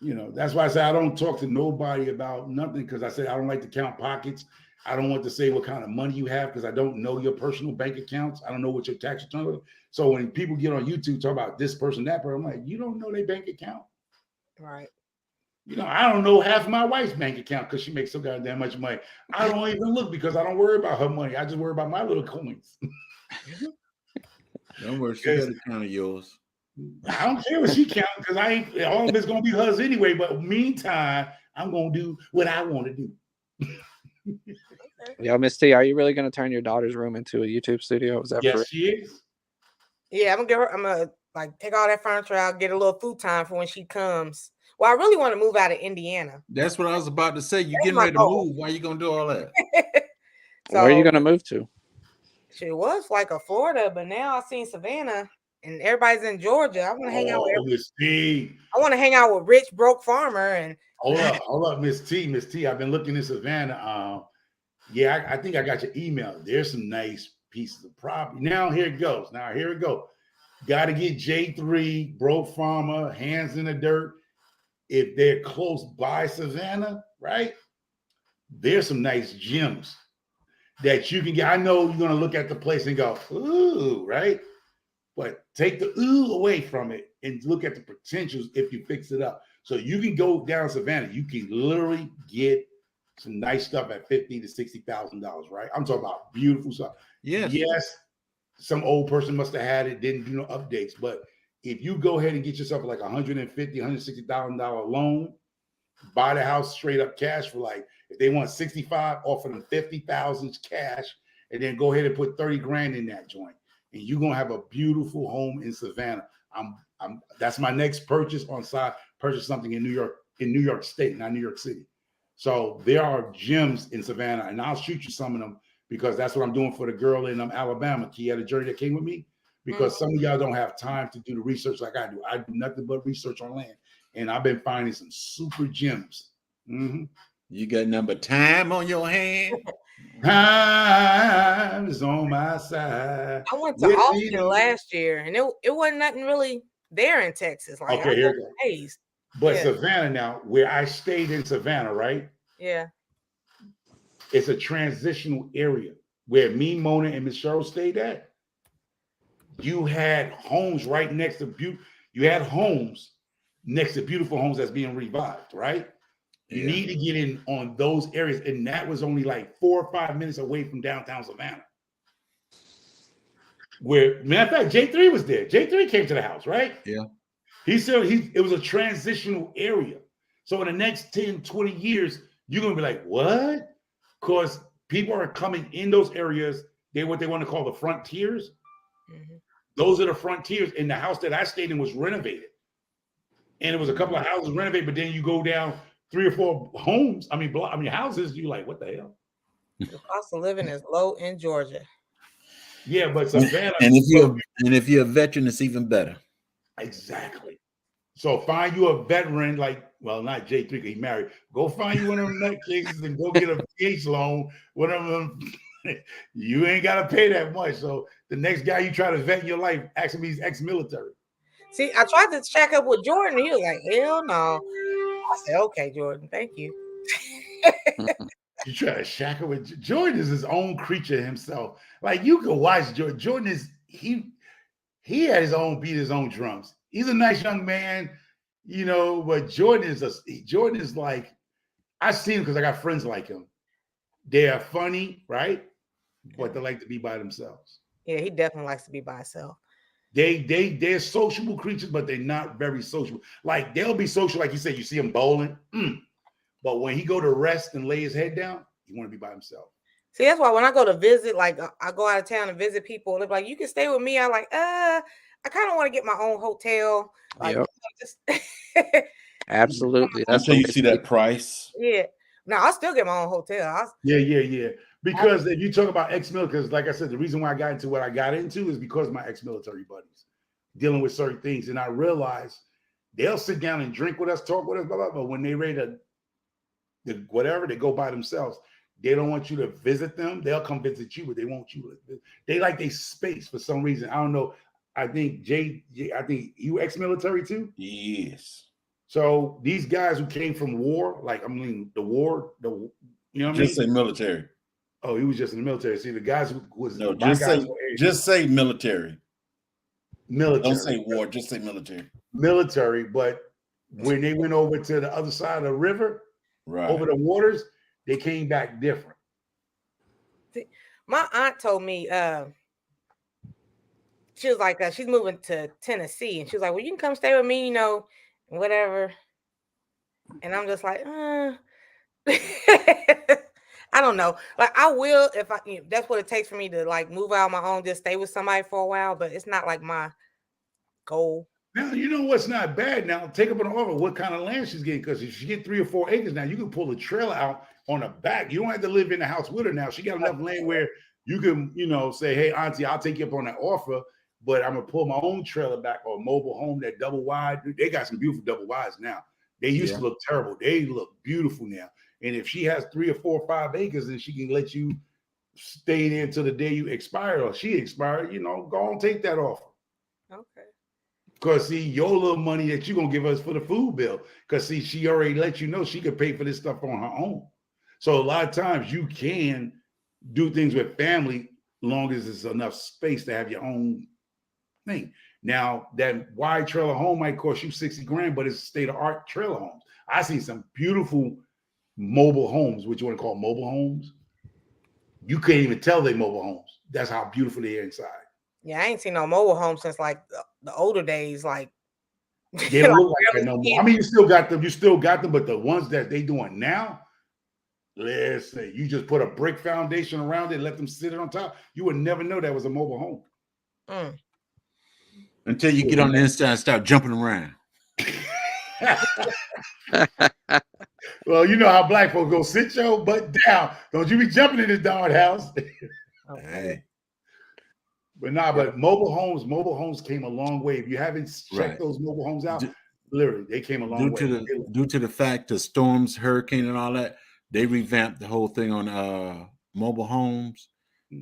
you know, that's why I say I don't talk to nobody about nothing because I said I don't like to count pockets. I don't want to say what kind of money you have because I don't know your personal bank accounts. I don't know what your tax return is. So when people get on YouTube talk about this person, that person, I'm like, you don't know their bank account. Right. You know, I don't know half my wife's bank account because she makes so goddamn much money. I don't even look because I don't worry about her money. I just worry about my little coins. Don't worry, she got a count of yours. I don't care what she counts because I ain't all of it's gonna be hers anyway. But meantime, I'm gonna do what I want to do. Yo, Miss T, are you really gonna turn your daughter's room into a YouTube studio? Is that yes, she is. Yeah, I'm gonna like take all that furniture out, get a little food time for when she comes. Well, I really want to move out of Indiana. That's what I was about to say. You getting ready to move? Why are you gonna do all that? So, where are you gonna move to? She was like a Florida, but now I've seen Savannah and everybody's in Georgia. I want to hang out with Miss T. I want to hang out with rich broke farmer and hold up, Miss T. I've been looking in Savannah. Yeah, I think I got your email. There's some nice pieces of property. Now here it goes. Got to get J3, Bro Farmer, Hands in the Dirt. If they're close by Savannah, right? There's some nice gems that you can get. I know you're going to look at the place and go, ooh, right? But take the ooh away from it and look at the potentials if you fix it up. So you can go down Savannah. You can literally get some nice stuff at $50,000 to $60,000, right? I'm talking about beautiful stuff. Yes, some old person must have had it, didn't do no updates. But if you go ahead and get yourself like $150,000, $160,000 loan, buy the house straight up cash for like, if they want 65, offer them 50,000 cash, and then go ahead and put 30 grand in that joint. And you're gonna have a beautiful home in Savannah. That's my next purchase on side, purchase something in New York State, not New York City. So there are gems in Savannah, and I'll shoot you some of them because that's what I'm doing for the girl in Alabama. She had a journey that came with me because some of y'all don't have time to do the research like I do. I do nothing but research on land, and I've been finding some super gems. Mm-hmm. You got number time on your hand. Time is on my side. I went to Austin last year, and it wasn't nothing really there in Texas. Like, okay, here we go. But yeah. Savannah now, where I stayed in Savannah, right? Yeah. It's a transitional area where me, Mona, and Miss Cheryl stayed at. You had homes right next to beautiful homes that's being revived, right? You need to get in on those areas. And that was only like 4 or 5 minutes away from downtown Savannah. Where, matter of fact, J3 was there. J3 came to the house, right? Yeah. He said it was a transitional area. So in the next 10, 20 years, you're going to be like, what? Because people are coming in those areas. They're what they want to call the frontiers. Mm-hmm. Those are the frontiers. And the house that I stayed in was renovated. And it was a couple of houses renovated, but then you go down 3 or 4 homes. Houses. You're like, what the hell? The cost of living is low in Georgia. Yeah, but Savannah. And if you're a veteran, it's even better. Exactly. So find you a veteran, like, well, not J3 because he married. Go find you one of them nutcases and go get a PH loan. One of them, you ain't got to pay that much. So the next guy you try to vet in your life, ask him he's ex-military. See, I tried to check up with Jordan. And he was like, hell no. I said, okay, Jordan, thank you. You try to shack up with Jordan is his own creature himself. Like, you can watch Jordan. Jordan is, he had his own beat, his own drums. He's a nice young man, but Jordan is like, I've seen him because I got friends like him. They are funny, right? But they like to be by themselves. Yeah, he definitely likes to be by himself. They're sociable creatures, but they're not very sociable. Like, they'll be social, like you said, you see him bowling. But when he go to rest and lay his head down, he want to be by himself. See, that's why when I go to visit, like I go out of town and visit people, they're like, you can stay with me. I'm like, I kind of want to get my own hotel. Like, Absolutely. That's how you see that price. Yeah. No, I'll still get my own hotel. Yeah. Because if you talk about ex-military, because like I said, the reason why I got into what I got into is because of my ex-military buddies dealing with certain things. And I realized they'll sit down and drink with us, talk with us, blah, blah, blah. When they ready to whatever, they go by themselves. They don't want you to visit them. They'll come visit you, but they want you to. They like their space for some reason. I don't know. I think I think you ex-military too? Yes. So these guys who came from war, the war, you know what I mean? Just say military. Oh, he was just in the military. See, the guys who was just say military. Military. Don't say war, just say military. Military, but when they went over to the other side of the river, right, over the waters, they came back different. See, my aunt told me she was like, she's moving to Tennessee, and she was like, well, you can come stay with me, whatever. And I'm just like, I don't know. Like, I will if that's what it takes for me to like move out on my own, just stay with somebody for a while, but it's not like my goal. Now, you know what's not bad now? Take up an offer what kind of land she's getting, because if she get 3 or 4 acres now, you can pull a trailer out on the back. You don't have to live in the house with her now. She got enough land where you can, say, hey, auntie, I'll take you up on that offer, but I'm going to pull my own trailer back or mobile home, that double wide. They got some beautiful double wides now. They used to look terrible. They look beautiful now. And if she has 3 or 4 or 5 acres, then she can let you stay there until the day you expire or she expired, go and take that offer. Okay. Because see, your little money that you're gonna give us for the food bill, because see, she already let you know she could pay for this stuff on her own. So a lot of times you can do things with family long as there's enough space to have your own thing. Now that wide trailer home might cost you 60 grand, but it's state of art trailer homes. I seen some beautiful mobile homes, which you want to call mobile homes. You can't even tell they mobile homes. That's how beautiful they are inside. Yeah, I ain't seen no mobile home since like the older days. Like they don't look like that no more. I mean, you still got them, but the ones that they doing now, listen, you just put a brick foundation around it, let them sit it on top. You would never know that was a mobile home. Until you get on the inside and start jumping around. Well, you know how black folks go, sit your butt down. Don't you be jumping in this darn house. Hey. But but mobile homes came a long way. If you haven't checked those mobile homes out, literally, they came a long way. Due to the fact of storms, hurricane, and all that, they revamped the whole thing on mobile homes,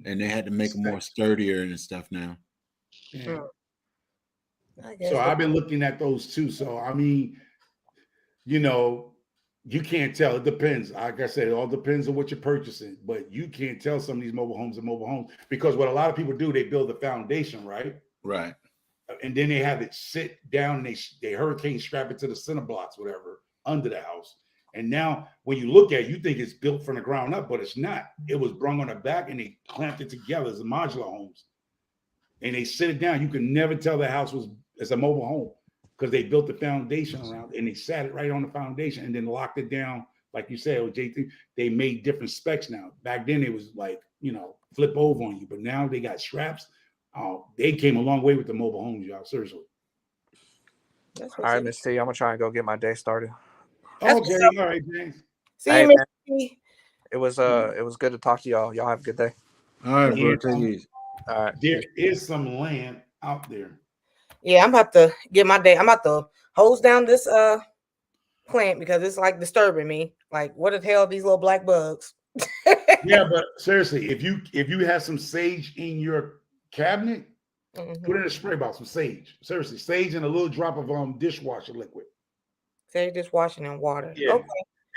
and they had to make them more sturdier and stuff now. Yeah. So I've been looking at those too. So I mean, you can't tell. It depends. Like I said, it all depends on what you're purchasing. But you can't tell some of these mobile homes are mobile homes because what a lot of people do, they build the foundation, right? Right. And then they have it sit down and they hurricane strap it to the center blocks, whatever, under the house. And now when you look at it, you think it's built from the ground up, but it's not. It was brung on the back and they clamped it together as a modular homes. And they sit it down. You can never tell the house it's a mobile home. Because they built the foundation around it and they sat it right on the foundation and then locked it down. Like you said, with JT, they made different specs now. Back then it was like, flip over on you. But now they got straps. They came a long way with the mobile homes, y'all. Seriously. All right, Miss T, I'm going to try and go get my day started. Okay. All right, James. See you, Miss T. It was good to talk to y'all. Y'all have a good day. All right, bro. Take it easy. All right. There is some land out there. Yeah, I'm about to get my day. I'm about to hose down this plant because it's like disturbing me. Like, what the hell are these little black bugs? Yeah, but seriously, if you have some sage in your cabinet, put in a spray bottle, some sage. Seriously, sage and a little drop of dishwasher liquid. Sage dishwashing and water. Yeah. Okay.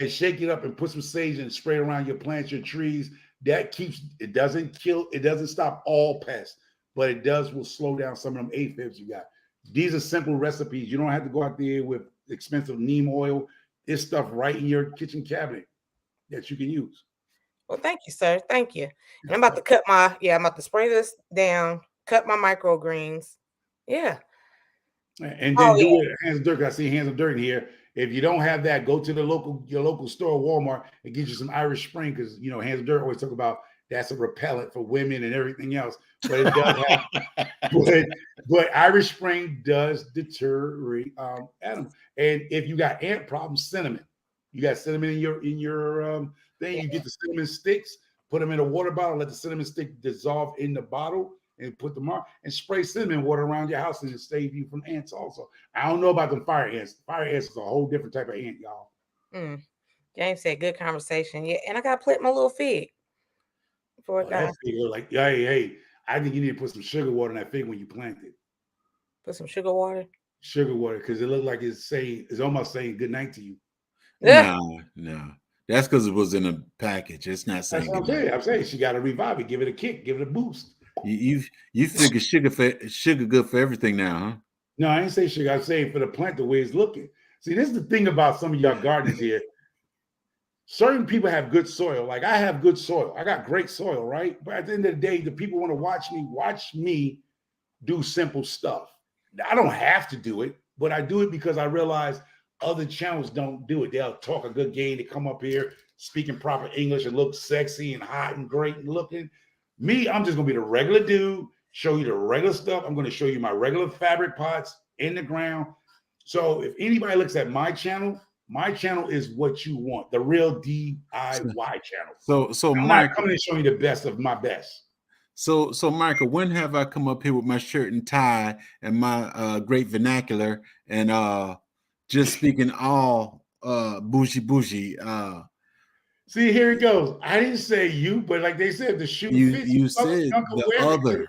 And shake it up and put some sage and spray it around your plants, your trees. That it doesn't stop all pests, but will slow down some of them aphids you got. These are simple recipes. You don't have to go out there with expensive neem oil. There's stuff right in your kitchen cabinet that you can use. Well, thank you, sir. Thank you. And I'm about to I'm about to spray this down, cut my microgreens. Yeah. And then do it hands of dirt. I see hands of dirt in here. If you don't have that, go to your local store, Walmart, and get you some Irish Spring because hands of dirt always talk about that's a repellent for women and everything else. But it does have, but Irish Spring does deter animals. And if you got ant problems, cinnamon. You got cinnamon in your thing. You get the cinnamon sticks, put them in a water bottle, let the cinnamon stick dissolve in the bottle, and put them on and spray cinnamon water around your house and it save you from ants also. I don't know about them fire ants. Fire ants is a whole different type of ant, y'all. James said good conversation. Yeah, and I got to plant my little fig. That fig look like, hey, I think you need to put some sugar water in that fig when you plant it. Put some sugar water? Sugar water, because it looked like it's almost saying good night to you. No. That's because it was in a package. It's not saying that's what I'm saying she got to revive it, give it a kick, give it a boost. You figure sugar good for everything now, huh? No, I ain't say sugar. I'm saying for the plant the way it's looking. See, this is the thing about some of y'all gardens here. Certain people have good soil. Like I have good soil. I got great soil, right? But at the end of the day, the people want to watch me do simple stuff. I don't have to do it, but I do it because I realize other channels don't do it. They'll talk a good game. They come up here speaking proper English and look sexy and hot and great and looking. Me, I'm just going to be the regular dude, show you the regular stuff. I'm going to show you my regular fabric pots in the ground. So if anybody looks at my channel is what you want, the real DIY channel. So I'm not coming to show you the best of my best. So Michael, when have I come up here with my shirt and tie and my great vernacular and just speaking all bougie? See, here it goes. I didn't say you, but like they said, the shoe fits. You said the other.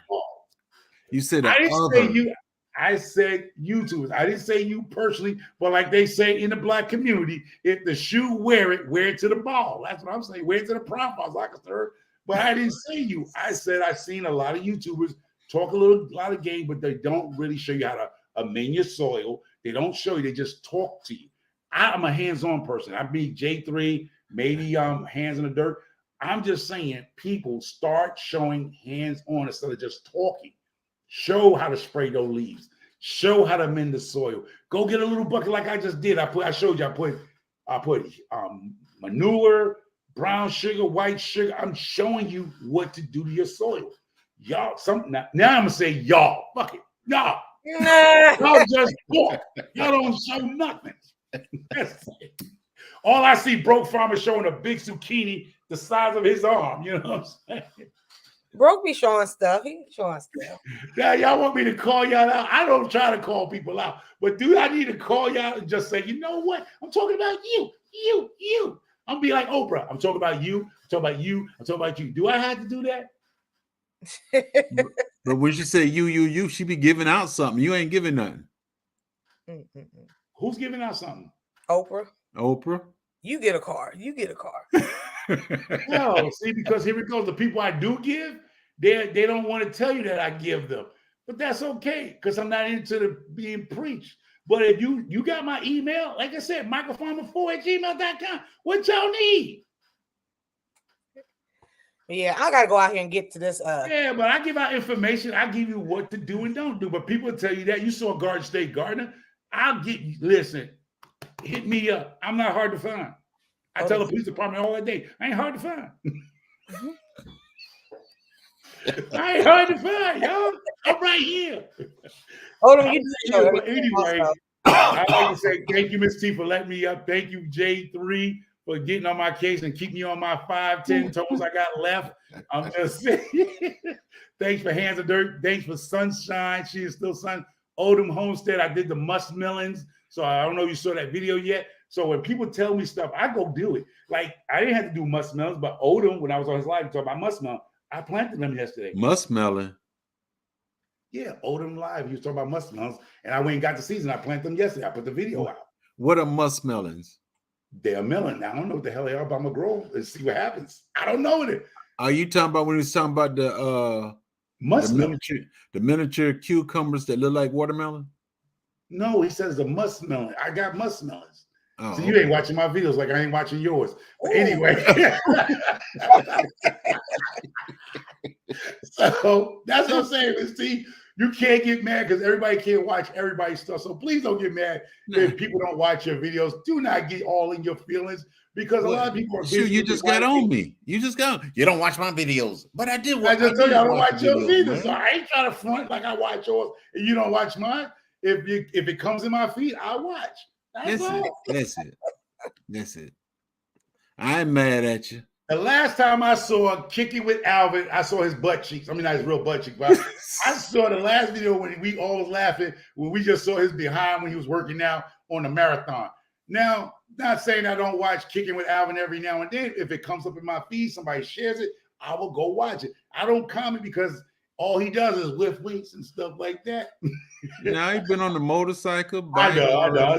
You said I didn't other. say you. I said YouTubers. I didn't say you personally, but like they say in the black community, if the shoe wear it to the ball. That's what I'm saying. Wear it to the prom balls, like a third. But I didn't say you. I said I've seen a lot of YouTubers talk a lot of game, but they don't really show you how to amend your soil. They don't show you. They just talk to you. I'm a hands-on person. I beat J3, maybe hands in the dirt. I'm just saying, people start showing hands-on instead of just talking. Show how to spray those leaves. Show how to amend the soil. Go get a little bucket like I just did. I showed you. I put manure, brown sugar, white sugar. I'm showing you what to do to your soil. Y'all, now I'm gonna say y'all. Fuck it, y'all. Y'all just talk. Y'all don't show nothing. That's it. All I see broke farmers showing a big zucchini the size of his arm. You know what I'm saying? Broke be showing stuff. He showing stuff. Yeah, y'all want me to call y'all out? I don't try to call people out, but do I need to call y'all and just say, you know what? I'm talking about you. I'm be like Oprah. I'm talking about you. I'm talking about you. I'm talking about you. Do I have to do that? But when she say you, she be giving out something. You ain't giving nothing. Who's giving out something? Oprah. You get a car. No, see, because here it goes. The people I do give, they don't want to tell you that I give them. But that's okay, because I'm not into the being preached. But if you got my email, like I said, microfarmer4@gmail.com. What y'all need? Yeah, I gotta go out here and get to this. Yeah, but I give out information. I give you what to do and don't do. But people tell you that. You saw Garden State Gardener. I'll get you. Listen, hit me up. I'm not hard to find. I tell the police department all that day, I ain't hard to find. I ain't hard to find, y'all. I'm right here. Hold on, you do here, but anyway, I like to say thank you, Miss T, for letting me up. Thank you, J3, for getting on my case and keep me on my 5-10 toes I got left. I'm just saying. Thanks for Hands of Dirt. Thanks for Sunshine. She is still sun. Odom Homestead. I did the muskmelons. So I don't know if you saw that video yet. So when people tell me stuff, I go do it. Like I didn't have to do muskmelons, but Odom, when I was on his live talking about muskmelon, I planted them yesterday. Muskmelon. Yeah, Odom Live. He was talking about muskmelons, and I went and got the season. I planted them yesterday. I put the video out. What are muskmelons? They're melon. I don't know what the hell they are, but I'm gonna grow and see what happens. I don't know it. Are you talking about when he was talking about the miniature cucumbers that look like watermelon? No, he says the muskmelon. I got muskmelons. Oh, so you ain't watching my videos like I ain't watching yours. But anyway. So that's what I'm saying, Miss T. You can't get mad because everybody can't watch everybody's stuff. So please don't get mad if people don't watch your videos. Do not get all in your feelings because a lot of people are busy. You just got on me. You don't watch my videos. But I did. I just tell you I don't watch yours either. So I ain't trying to front like I watch yours and you don't watch mine. If it comes in my feed, I watch. That's it. I'm mad at you. The last time I saw Kicking with Alvin, I saw his butt cheeks. I mean, not his real butt cheeks, but I saw the last video when we all was laughing when we just saw his behind when he was working out on the marathon. Now, not saying I don't watch Kicking with Alvin every now and then. If it comes up in my feed, somebody shares it, I will go watch it. I don't comment because all he does is lift weights and stuff like that. Now he's been on the motorcycle. I know.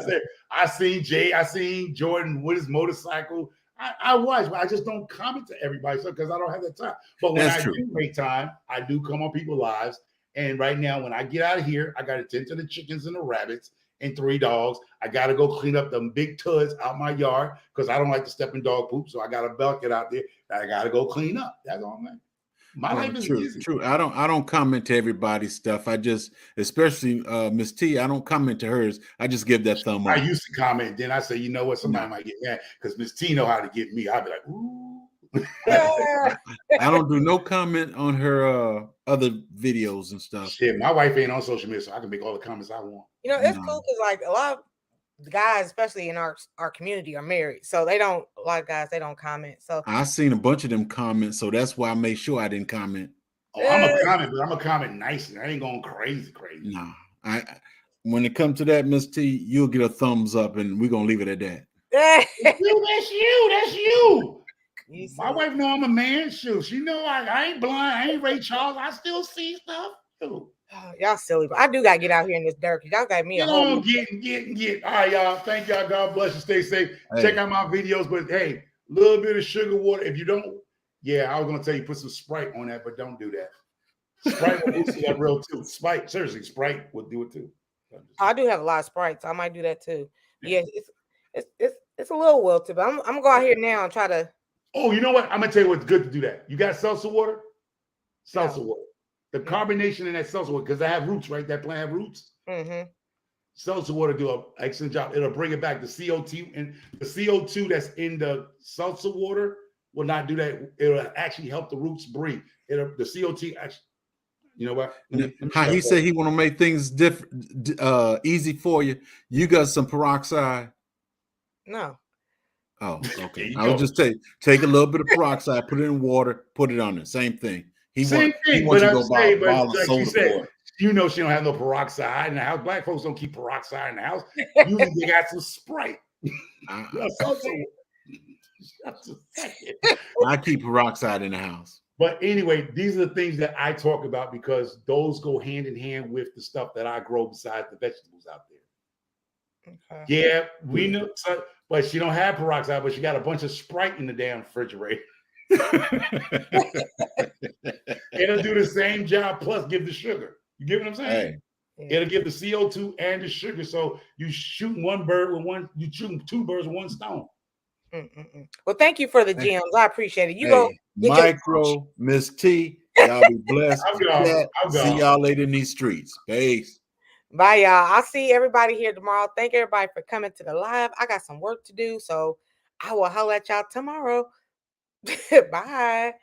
I seen Jordan with his motorcycle. I watch, but I just don't comment to everybody because I don't have the time. But when I do make time, I do come on people's lives. And right now, when I get out of here, I got to tend to the chickens and the rabbits and 3 dogs. I got to go clean up them big tuds out my yard because I don't like to step in dog poop. So I got a bucket out there that I got to go clean up. That's all, man. My life is easy. True. I don't comment to everybody's stuff. I just, especially Miss T, I don't comment to hers. I just give that thumb up. I used to comment, then I say, you know what? Somebody might get mad because Miss T know how to get me. I'd be like, ooh. I don't do no comment on her other videos and stuff. Shit, my wife ain't on social media, so I can make all the comments I want. You know, it's cool because like a lot of the guys, especially in our community, are married, so a lot of guys they don't comment. So I seen a bunch of them comment, so that's why I made sure I didn't comment. Oh, I'm a comment, but I'm a comment nicely. I ain't going crazy. No, when it comes to that, Miss T, you'll get a thumbs up, and we're gonna leave it at that. That's you. My wife know I'm a man. Shoot, she know I ain't blind. I ain't Ray Charles. I still see stuff. Shoot. Oh, y'all silly, but I do gotta get out here in this dirt. Y'all got me a Get whole. on, get. All right, y'all. Thank y'all. God bless you. Stay safe. Hey. Check out my videos. But hey, a little bit of sugar water. If you don't, yeah, I was gonna tell you put some Sprite on that, but don't do that. Sprite will boost that real too. Sprite, seriously, Sprite will do it too. I do have a lot of Sprites. I might do that too. Yeah, it's a little wilted, but I'm gonna go out here now and try to. Oh, you know what? I'm gonna tell you what's good to do that. You got seltzer water? Seltzer No. water. The carbonation in that seltzer water, because I have roots, right? That plant have roots. Mm-hmm. Seltzer water do an excellent job. It'll bring it back. The CO2 and the CO2 that's in the seltzer water will not do that. It'll actually help the roots breathe. The CO2 actually, you know what? How he said he want to make things different, easy for you. You got some peroxide. No. Oh, okay. you I would go. just take a little bit of peroxide, put it in water, put it on it. Same thing. He Same thing, wants but you to I'm go buy saying, a but bottle of like soda you said, for it. you know she don't have no peroxide in the house. Black folks don't keep peroxide in the house. Usually they got some Sprite. I keep peroxide in the house. But anyway, these are the things that I talk about because those go hand in hand with the stuff that I grow besides the vegetables out there. Okay. Yeah, we know, but she don't have peroxide, but she got a bunch of Sprite in the damn refrigerator. It'll do the same job plus give the sugar. You get what I'm saying? Hey. It'll give the CO2 and the sugar. So you shoot one bird with one, you shooting two birds with one stone. Well, thank you for the gems. I appreciate it. You go Micro, Miss T. Y'all be blessed. I'm See gone. y'all later in these streets. Peace. Bye, y'all. I'll see everybody here tomorrow. Thank everybody for coming to the live. I got some work to do, so I will holler at y'all tomorrow. Bye.